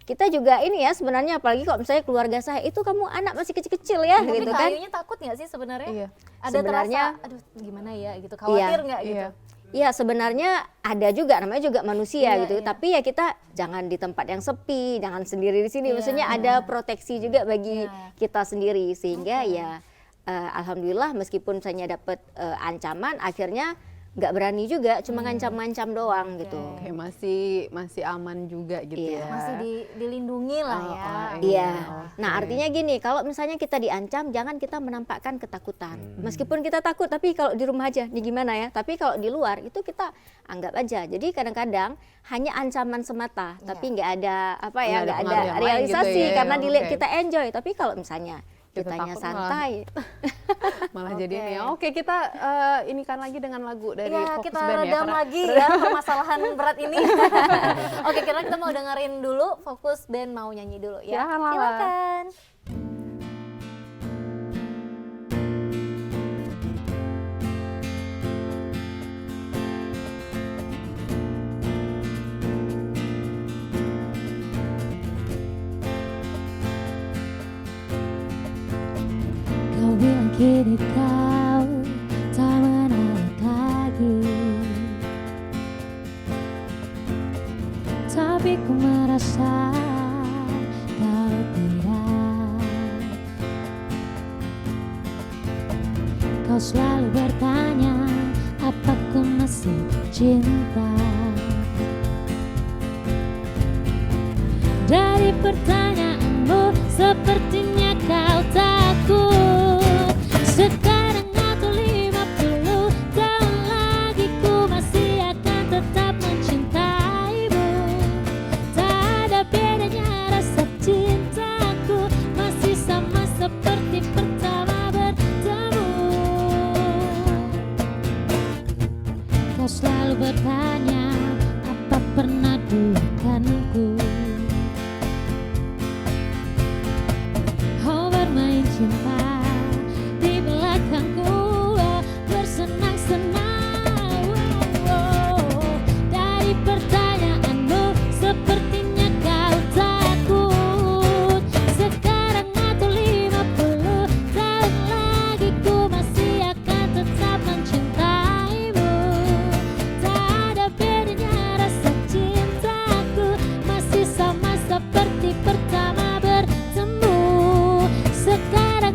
kita juga ini ya sebenarnya, apalagi kalau misalnya keluarga saya itu kamu anak masih kecil-kecil ya Tapi gitu Kak kan. Ayunya takut nggak sih sebenarnya? Iya. Ada Sebenarnya- terasa, aduh gimana ya gitu, khawatir nggak gitu? Iya. Iya sebenarnya ada juga, namanya juga manusia gitu. Tapi ya kita jangan di tempat yang sepi, jangan sendiri di sini. Maksudnya ada proteksi juga bagi kita sendiri, sehingga ya alhamdulillah meskipun saya dapat ancaman, akhirnya nggak berani juga, cuma ngancam-ngancam doang gitu. Oke, masih aman juga gitu Iya. ya. Masih dilindungi lah ya. Iya. Nah artinya gini, kalau misalnya kita diancam, jangan kita menampakkan ketakutan. Meskipun kita takut, tapi kalau di rumah aja, nih gimana ya? Tapi kalau di luar itu kita anggap aja. Jadi kadang-kadang hanya ancaman semata, tapi nggak ada Nggak ada nggak ada pengaruh yang lain realisasi gitu ya. karena dilihat Oke. kita enjoy. Tapi kalau misalnya Kita kitanya takut santai, Malah jadi ini ya. Oke, kita ini kan lagi dengan lagu dari Iya, Fokus kita Band ya. redam karena- lagi ya permasalahan berat ini. Oke, karena kita mau dengerin dulu Fokus Band mau nyanyi dulu ya. Silakan, Lala. Silakan. Kau bilang kini kau tak menarik lagi, tapi ku merasa kau tidak. Kau selalu bertanya, apa ku masih cinta? Dari pertanyaanmu sepertinya kau takut. Sekarang atau 50 tahun lagi ku masih akan tetap mencintaimu. Tak ada bedanya rasa cintaku, masih sama seperti pertama bertemu. Kau selalu bertanya, apa pernah duakanku? Oh bermain cinta di belakangku, bersenang-senang. Dari pertanyaanmu sepertinya kau takut. Sekarang atau 50 tahun lagi ku masih akan tetap mencintaimu. Tak ada bedanya rasa cintaku, masih sama seperti pertama bertemu. Sekarang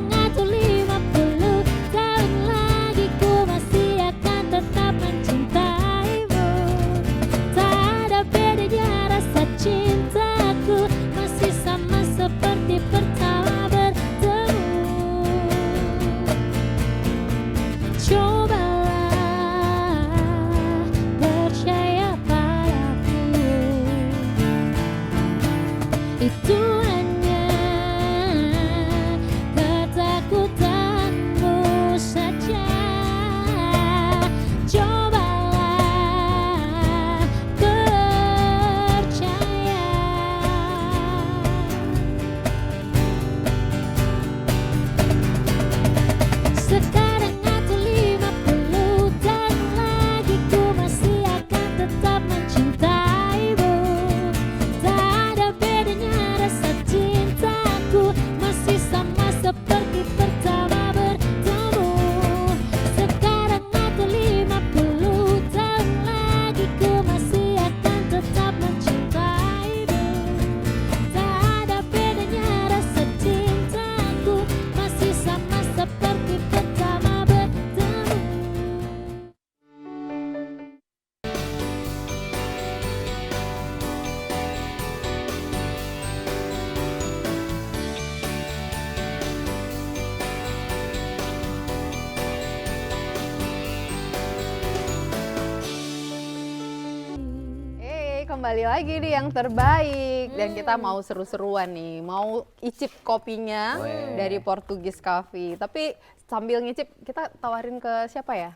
kembali lagi nih yang terbaik dan kita mau seru-seruan nih, mau icip kopinya dari Portugis Coffee. Tapi sambil ngicip kita tawarin ke siapa ya?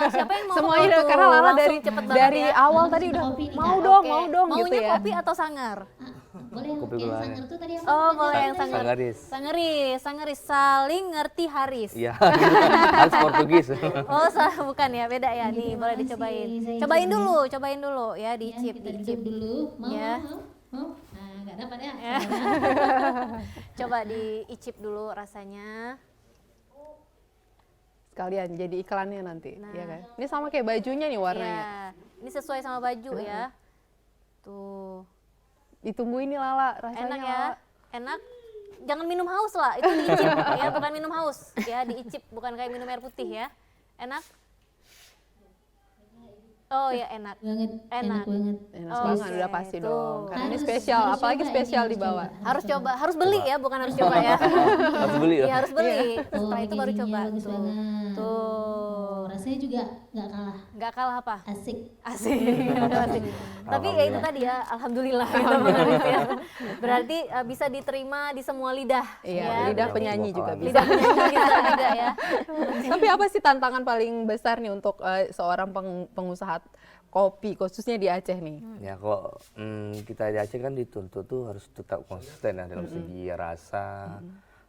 Siapa yang mau Semuanya tuh? karena Lala Langsung dari cepet banget dari ya. awal tadi udah Kopi nih, mau Kak. dong, Oke. mau dong Maunya gitu ya. kopi atau sangar? Boleh yang Kopi yang dulu aja. sangar tuh tadi apa? Oh, boleh yang sangar. Sangaris. Sangaris, saling ngerti Haris. Iya, harus Portugis. Oh, bukan ya, beda ya. Nih, boleh makasih. dicobain. Saya Cobain dulu ya, Ya, diicip, kita diicip. duduk dulu. Mau, Ya. mau. Nah, nggak dapat ya. Coba diicip dulu rasanya. Sekalian jadi iklannya nanti, Nah. ya kan? Ini sama kayak bajunya nih warnanya. Ya, ini sesuai sama baju ya. Tuh, Ditunggu ini Lala, rasanya enak ya, Lala. enak. Jangan minum haus lah, itu diicip ya, bukan minum haus ya, diicip, bukan kayak minum air putih ya. Enak? Oh ya enak. Banget, Enak. enak banget. Enak Oke, banget, udah pasti tuh. dong. Karena ini Harus- spesial, harus apalagi coba spesial ini, dibawa. coba. Harus coba, harus beli ya, bukan harus coba ya. Harus beli ya. Iya harus beli. Oh, Setelah itu baru packagingnya coba. bagus Tuh. banget. Tuh. Rasanya juga nggak kalah. Nggak kalah apa? Asik. Asik. Asik. Tapi ya itu tadi ya, alhamdulillah. Ya. Berarti bisa diterima di semua lidah. Iya, ya. lidah Berarti penyanyi bakal- juga bisa. Lidah penyanyi bisa juga ya. Tapi apa sih tantangan paling besar nih untuk seorang pengusaha kopi, khususnya di Aceh nih? Ya kalau kita di Aceh kan dituntut tuh harus tetap konsisten ya dalam segi rasa,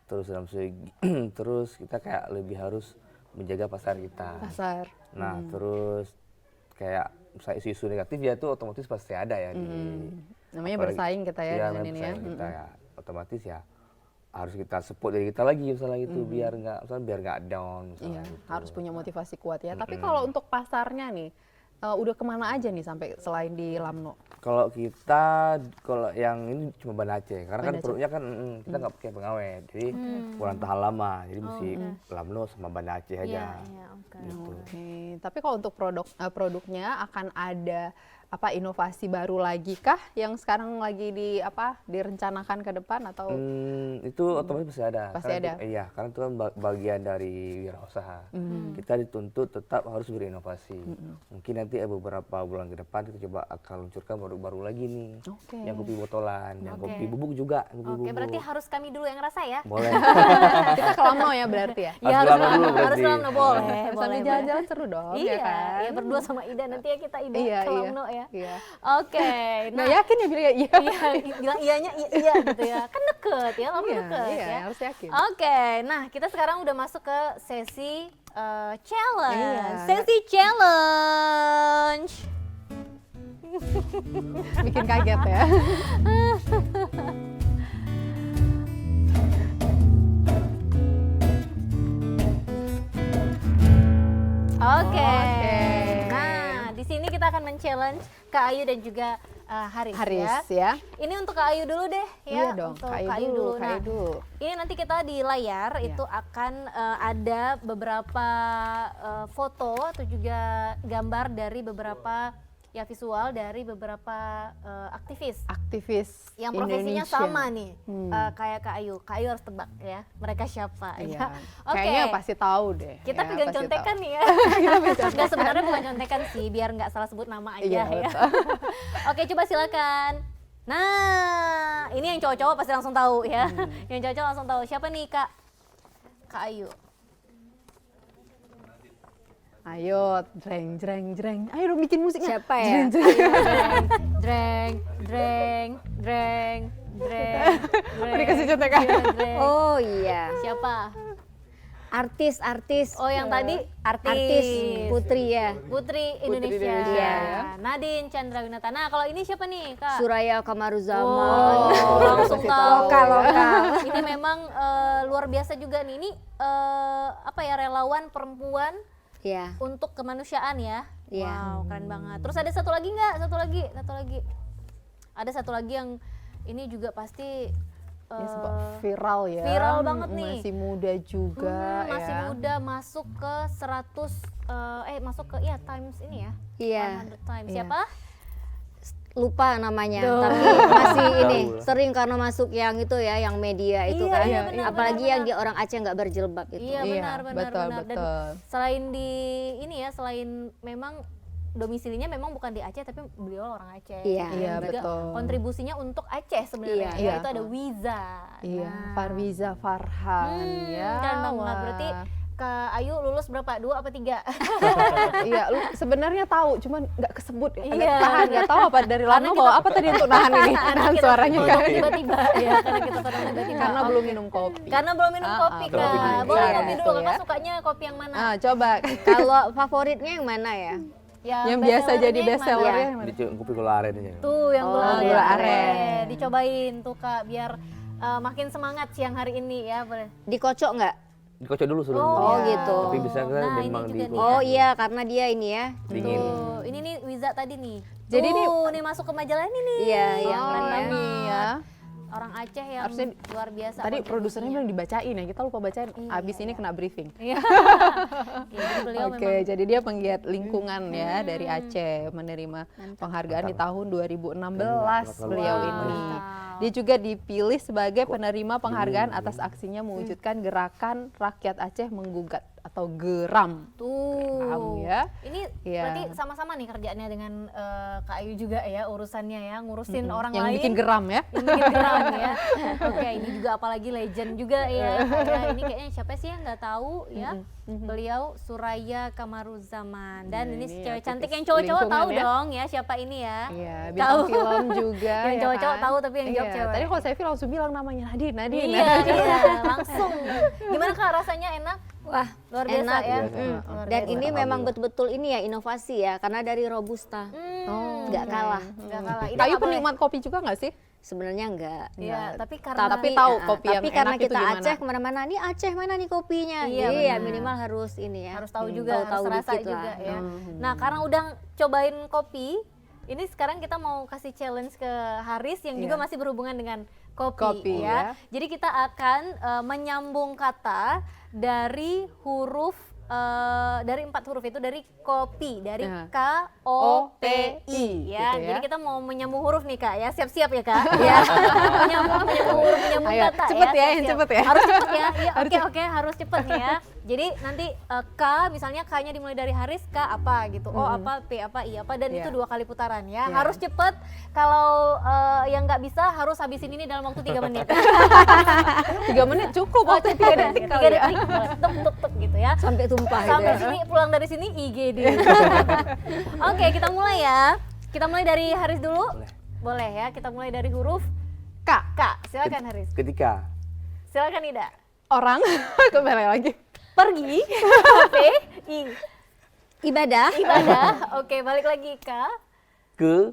terus dalam segi terus kita kayak lebih harus menjaga pasar kita. Pasar. Nah terus kayak misalnya isu-isu negatif ya itu otomatis pasti ada ya di Namanya apalagi- bersaing kita ya iya, dengan ini ya. bersaing kita ya otomatis ya harus kita support dari kita lagi misalnya gitu biar nggak down misalnya Iya, gitu. harus punya motivasi kuat ya. Tapi kalau untuk pasarnya nih, udah kemana aja nih sampai selain di Lamno? Kalau kita, kalau yang ini cuma Banda Aceh, karena kan Banda Aceh. produknya kan kita nggak pakai pengawet, jadi kurang tahan lama, jadi mesti Lamno sama Banda Aceh Iya, aja. iya, oke. Gitu. Oke, tapi kalau untuk produknya akan ada apa inovasi baru lagi kah yang sekarang lagi direncanakan ke depan atau Itu otomatis pasti ada. Pasti Karena ada. Iya, karena itu kan bagian dari wirausaha. Kita dituntut tetap harus berinovasi. Mungkin nanti beberapa bulan ke depan kita coba akan luncurkan produk baru lagi nih. Oke. Yang kopi botolan, yang Oke. kopi bubuk juga. Kopi Oke, bubuk. berarti harus kami dulu yang rasa ya. Boleh. kita ke Lamno ya berarti ya? Iya Harus harus lama dulu lama, harus berarti. lama, boleh. Sambil boleh. jalan-jalan seru dong Iya, ya kan? ya berdua sama Ida nanti ya kita Ida Iya, ke iya. Lamno ya. Iya. Oke, Nggak yakin ya bilang iya. iya, bilang iyanya iya gitu ya. Kan deket ya, Lamno Iya, deket iya, ya. harus yakin. Oke, nah kita sekarang udah masuk ke sesi challenge. Iya. Sesi challenge. Bikin kaget ya. Oke. Oke. Nah, di sini kita akan men-challenge Kak Ayu dan juga Haris, Haris ya. ya. Ini untuk Kak Ayu dulu deh ya. Iya dong, untuk Kak Ayu dulu, Kak Nah, Ayu dulu. ini nanti kita di layar Iya. itu akan ada beberapa foto atau juga gambar dari beberapa ya visual dari beberapa aktivis Aktivis yang profesinya Indonesia. sama nih kayak Kak Ayu. Kak Ayu harus tebak ya mereka siapa Iya. ya. Oke. Kayaknya pasti tahu deh. Kita ya, pegang pasti contekan tahu. nih ya. Nggak, sebenarnya bukan contekan sih, biar nggak salah sebut nama aja Iya, ya. betul. Oke, coba silakan. Nah, ini yang cowok-cowok pasti langsung tahu ya. Yang cowok langsung tahu. Siapa nih, Kak? Kak Ayu. Ayo, jreng jreng jreng. Ayo dong bikin musiknya. Siapa ya? Jreng, jreng. Dreng, dreng, dreng, dreng, dreng. Dikasih contekan. Iya, dreng. Oh iya, Siapa? artis Oh, yang tadi artis. artis Putri ya, Putri Indonesia. Indonesia, ya. Nadine Chandrawinata. Nah, kalau ini siapa nih, Kak? Suraya Kamaruzaman. Oh, langsung Pasti tahu. Lokal, lokal. Ini memang luar biasa juga nih. Ini apa ya, relawan perempuan Ya, untuk kemanusiaan ya. Iya. Wow, keren banget. Terus ada satu lagi nggak? Satu lagi. Ada satu lagi yang ini juga pasti Ini sempat viral ya. viral banget nih. Masih muda juga masih ya. muda, masuk ke 100 masuk ke ya Times ini ya. iya. 100 Times. Iya. Siapa? Lupa namanya, Duh. tapi masih ini Tahu lah. sering karena masuk yang itu ya, yang media itu Iya, kan. iya, benar, Apalagi benar, yang di orang Aceh nggak berjilbab itu. Iya, benar, betul, benar. Dan betul. selain di ini ya, selain memang domisilinya memang bukan di Aceh tapi beliau orang Aceh. Iya, iya, Dan juga betul. kontribusinya untuk Aceh sebenarnya. Iya. Itu ada Wiza. Iya, Nah. Farwiza Farhan ya. Keren banget. wah. Berarti Kak Ayu lulus berapa? 2 apa 3? Iya, lu sebenarnya tahu, cuman nggak kesebut ya. Iya. Tahan, nggak tahu apa dari Lano bawa apa tadi untuk nahan ini, nahan suaranya kan. Tiba-tiba ya, karena kita potong tiba-tiba. Karena belum minum kopi. Karena belum minum kopi, belum Kak. minum. Boleh Iya, kopi dulu, betul Kakak ya. sukanya kopi yang mana? Coba Kalau favoritnya yang mana ya? yang biasa jadi best sellernya yang mana? Di kopi gula aren aja. Tuh yang Oh, gula gula aren. aren. Dicobain tuh Kak, biar makin semangat siang hari ini ya. Boleh. Dikocok nggak? Dikocok dulu sebelum. Oh, gitu. Tapi bisa kan Nah, memang ini di juga nih. Oh iya, karena dia ini ya. dingin. Tuh, ini nih Wiza tadi nih. Jadi nih masuk ke majalah ini nih. Iya, yang Keren keren ya. banget. ya. Orang Aceh yang Harusnya luar biasa. Tadi kontribusinya. produsernya bilang dibacain ya, kita lupa bacain. Abis ini kena briefing. Iya. Ya, jadi beliau Oke, memang jadi dia penggiat lingkungan ya dari Aceh, menerima penghargaan di tahun 2016 beliau ini. Dia juga dipilih sebagai penerima penghargaan atas aksinya mewujudkan gerakan rakyat Aceh menggugat atau geram. tuh. Kamu ya. Ini Iya. berarti sama-sama nih kerjaannya dengan Kak Ayu juga ya, urusannya ya, ngurusin orang Yang lain. bikin geram ya. Yang bikin geram ya. Oke, ini juga apalagi legend juga ya. Kayak ini kayaknya siapa sih yang nggak tahu ya? Beliau Suraya Kamaruzaman. Dan Nah, ini ini cewek aktivis cantik yang cowok-cowok tahu lingkungan ya. dong ya siapa ini ya. Iya, Tahu. bintang film juga. Yang ya cowok-cowok kan? tahu tapi yang jawab Iya, cewek. Tadi kalau Sevi langsung bilang namanya Nadine. Iya, iya, langsung. Gimana Kak rasanya, enak? Wah, Luar biasa enak. ya. Biasa. Dan ini memang betul-betul ini ya inovasi ya, karena dari robusta. Nggak kalah. Nggak kalah. Ida Kayu nggak boleh. penikmat kopi juga nggak sih? Sebenarnya enggak. Iya, tapi karena Tapi tahu ah, kopi yang tapi karena enak itu kita gimana? Aceh kemana-mana, nih Aceh mana nih kopinya? Iya, Jadi ya benar. minimal harus ini ya. harus tahu juga, tahu-tahu harus rasa dikit juga lah. ya. Nah, karena udah cobain kopi, ini sekarang kita mau kasih challenge ke Haris yang juga masih berhubungan dengan kopi, Kopi, ya. Jadi kita akan menyambung kata dari huruf dari 4 huruf itu dari kopi, dari Nah. K-O-P-I ya. gitu ya. Jadi kita mau menyambung huruf nih Kak ya. Siap-siap ya Kak. Ya. menyambung huruf, menyambung Ayo, kata cepet ya, yang siap-siap. cepet ya. Harus cepet ya. Iya, oke, harus cepet nih ya. Jadi nanti K misalnya K-nya dimulai dari Haris, K apa gitu. O apa, P apa, I apa, dan Iya. itu 2 kali putaran ya. Iya. Harus cepet. Kalau yang nggak bisa harus habisin ini dalam waktu 3 menit. 3 menit cukup waktu 3 detik 3 kali ya. detik. Tuk tuk tuk gitu ya. Sampai tumpah gitu Sampai ya. sini pulang dari sini IGD. Oke, kita mulai ya. Kita mulai dari Haris dulu. Boleh ya. Kita mulai dari huruf K. K. Silakan Haris. Ketika Silakan Ida. Orang kembali lagi. Pergi. P I Ibadah. ibadah. Oke, balik lagi K. ke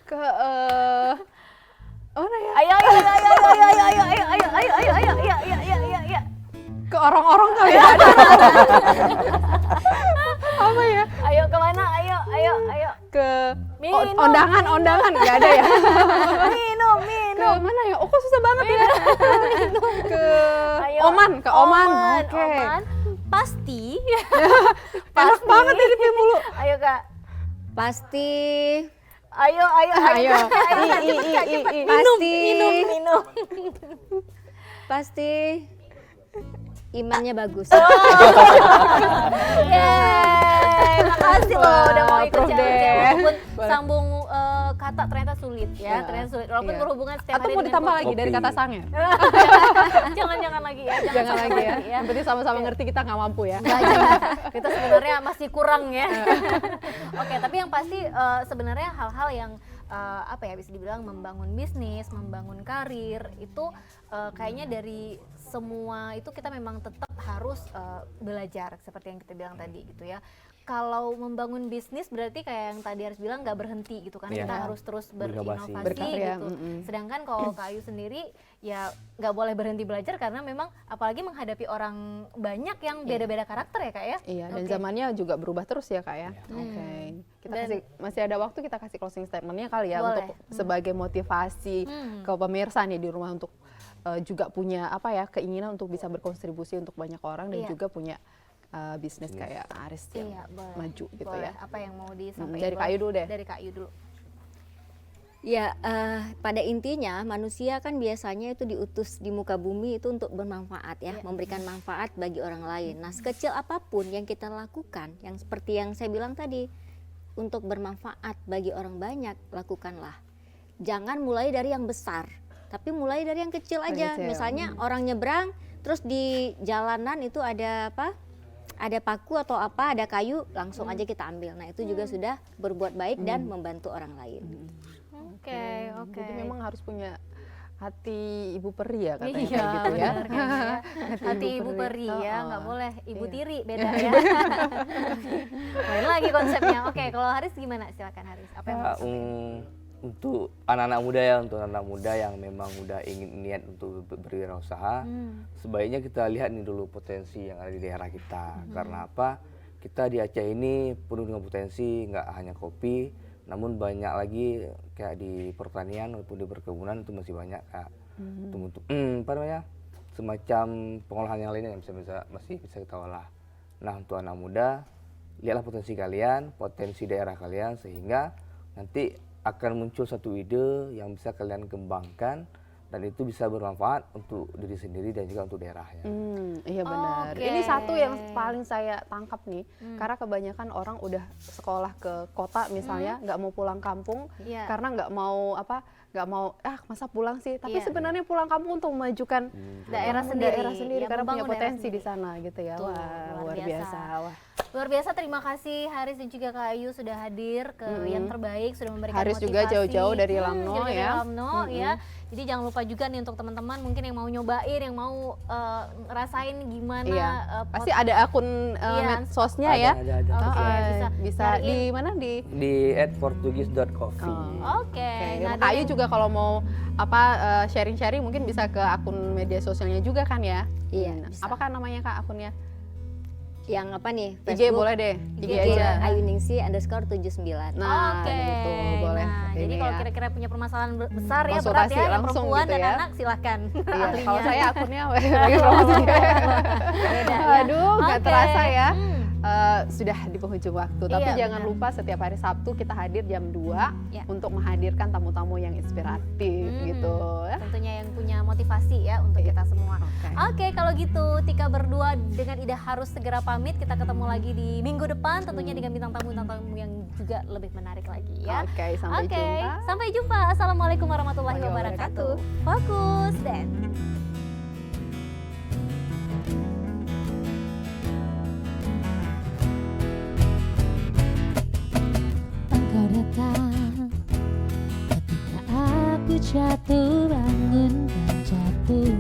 Ke mana ya? Ayo ayo ayo ayo ayo ayo ayo ayo ayo ayo ayo ayo ayo ayo. Ke orang-orang kali ya. Apa ya? Ayo kemana? Ayo ayo ayo. Ke Minum, ondangan nggak ada ya? Minum Ke minum. mana ya? Oh kok susah banget ya? Ke Ayo. Oman, ke Oman. Oke. Oman. Pasti. Enak banget dari P mulu. Ayo Kak. Pasti. Ayo ayo Ayo. Kak, I, cepet Kak, I, cepet. I. Pasti. Minum. Pasti. Imannya bagus. Yeay, makasih loh Wah, udah mau ikut Prof. challenge ya, Deh. walaupun Boleh. sambung kata ternyata sulit ya, Iya. ternyata sulit walaupun Iya. berhubungan setiap Atau hari mau dengan ditambah kopi. lagi dari Kopi. kata sangnya? Jangan lagi ya, Jangan sampai lagi ya. lagi Yang penting sama-sama ngerti kita nggak mampu ya. Nggak, jangan. Kita sebenarnya masih kurang ya. Oke, tapi yang pasti sebenarnya hal-hal yang apa ya bisa dibilang membangun bisnis, membangun karir itu kayaknya dari semua itu kita memang tetap harus belajar seperti yang kita bilang tadi gitu ya. Kalau membangun bisnis berarti kayak yang tadi harus bilang nggak berhenti gitu kan, Iya. kita harus terus Berinovasi. berinovasi Berkarya, gitu. mm-mm. Sedangkan kalau Kak Ayu sendiri ya nggak boleh berhenti belajar karena memang apalagi menghadapi orang banyak yang beda-beda karakter ya Kak ya. Iya, dan Oke. zamannya juga berubah terus ya Kak ya. Oke. Kita Dan- masih ada waktu kita kasih closing statementnya kali ya Boleh. untuk sebagai motivasi ke pemirsa nih di rumah untuk juga punya apa ya keinginan untuk bisa berkontribusi untuk banyak orang dan Iya. juga punya bisnis kayak Aris yang Iya, boleh. maju gitu Boleh. ya. Apa yang mau disampaikan? Dari Kak Ayu dulu deh. Dari Kak Ayu dulu. Ya, pada intinya manusia kan biasanya itu diutus di muka bumi itu untuk bermanfaat ya, memberikan manfaat bagi orang lain. Nah, sekecil apapun yang kita lakukan, yang seperti yang saya bilang tadi, untuk bermanfaat bagi orang banyak, lakukanlah. Jangan mulai dari yang besar, tapi mulai dari yang kecil aja. Misalnya orang nyebrang, terus di jalanan itu ada apa? Ada paku atau apa, ada kayu, langsung aja kita ambil. Nah, itu juga sudah berbuat baik dan membantu orang lain. Oke. Jadi memang harus punya hati ibu peri ya katanya Iya, kayak gitu ya. benar kan ya. Hati ibu peri ya, nggak boleh ibu Iya. tiri, beda ya. Lain lagi konsepnya. Oke, kalau Haris gimana? Silakan Haris. Apa yang mau disampaikan? Untuk anak-anak muda ya, untuk anak muda yang memang udah ingin niat untuk berwirausaha, sebaiknya kita lihat nih dulu potensi yang ada di daerah kita. Karena apa? Kita di Aceh ini penuh dengan potensi, nggak hanya kopi, namun banyak lagi kayak di pertanian maupun di perkebunan itu masih banyak kak. Untuk apa namanya? Semacam pengolahan yang lainnya yang masih bisa kita olah. Nah, untuk anak muda, lihatlah potensi kalian, potensi daerah kalian, sehingga nanti akan muncul satu ide yang bisa kalian kembangkan dan itu bisa bermanfaat untuk diri sendiri dan juga untuk daerahnya. Iya benar. Oke. Ini satu yang paling saya tangkap nih, karena kebanyakan orang udah sekolah ke kota misalnya, nggak mau pulang kampung, Iya. karena nggak mau masa pulang sih. Tapi Iya. sebenarnya pulang kampung untuk memajukan Daerah sendiri. daerah sendiri Ya, karena punya membangun daerah potensi di sendiri. sana gitu ya. Betul, Wah, luar luar biasa. biasa. Wah. Luar biasa, terima kasih Haris dan juga Kak Ayu sudah hadir ke yang terbaik, sudah memberikan Haris motivasi. juga jauh-jauh dari Lamno jauh-jauh dari ya. Lamno, ya. Jadi jangan lupa juga nih untuk teman-teman mungkin yang mau nyobain, yang mau ngerasain gimana. Iya. Pasti ada akun Iya. medsosnya ya. Ada. Oke, Bisa nyariin. di mana di Di @portugis.coffee. Oke. Nah, dan Ayu juga kalau mau sharing-sharing mungkin bisa ke akun media sosialnya juga kan ya? Iya, bisa. Apakah namanya Kak akunnya? Yang apa nih? IG boleh deh, IG aja. Ayuningsi_79. Nah, Oke. gitu boleh. Nah, jadi Ini kalau ya. kira-kira punya permasalahan besar ya, berat Konsultasi ya, yang langsung perempuan gitu dan ya. anak silahkan. Iya, ahlinya. kalau saya akunnya pengen promosi. Beda ya. Aduh, nggak Oke. terasa ya. Hmm. Sudah di penghujung waktu, tapi Iya, jangan benar. lupa setiap hari Sabtu kita hadir jam 2 Ya. untuk menghadirkan tamu-tamu yang inspiratif gitu ya. Tentunya yang punya motivasi ya untuk kita semua. Oke. Oke, kalau gitu Tika berdua dengan Ida harus segera pamit. Kita ketemu lagi di minggu depan, tentunya dengan bintang tamu yang juga lebih menarik lagi ya. Oke, sampai Oke, jumpa. sampai jumpa. Assalamualaikum warahmatullahi wabarakatuh. Fokus dan Engkau datang ketika aku jatuh bangun dan jatuh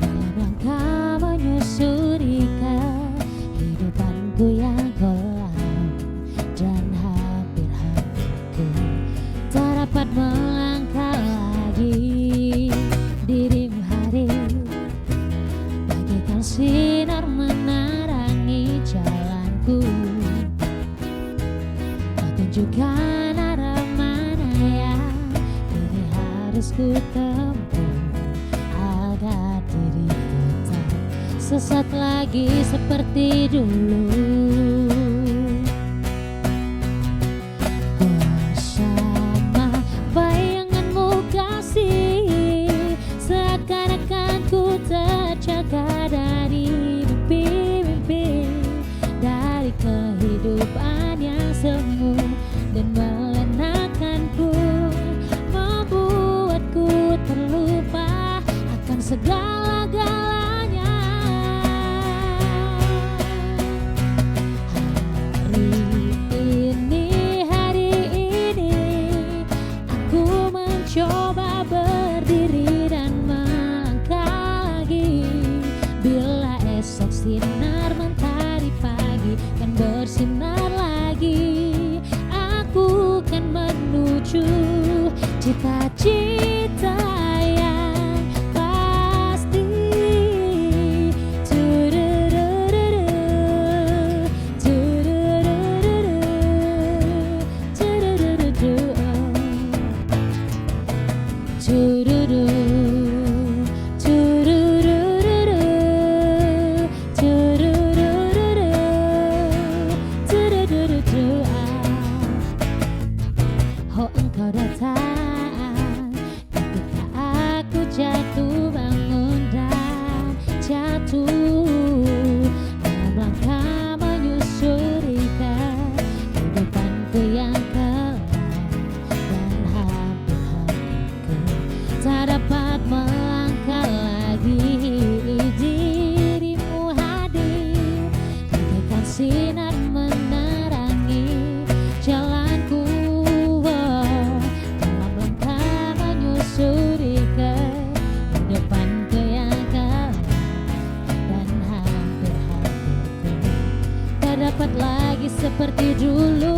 dalam rangka menyusuri kehidupanku yang kelam dan hampir hatiku tak dapat melangkah lagi. Dirimu hadir bagaikan sinar menerangi jalanku. Kau tunjukkan arah mana yang kini harus ku tempuh agar diriku tak sesat lagi seperti dulu. Bersama bayanganmu kasih, seakan-akan ku terjaga dari mimpi-mimpi, dari kehidupan yang semu dan melenakanku, membuatku terlupa akan segala-galanya. Hari ini aku mencoba berdiri dan melangkah lagi. Bila esok sinar mentari pagi kan bersinar lagi, aku kan menuju cita-cita yang pasti. Tururururu, tururururu, tururururu. Tururu, tururururu, tururururu, tururururu. bersinar menerangi jalanku. Dalam langkah menyusuri ke depan kegagalan dan hampir hatiku tak dapat lagi seperti dulu.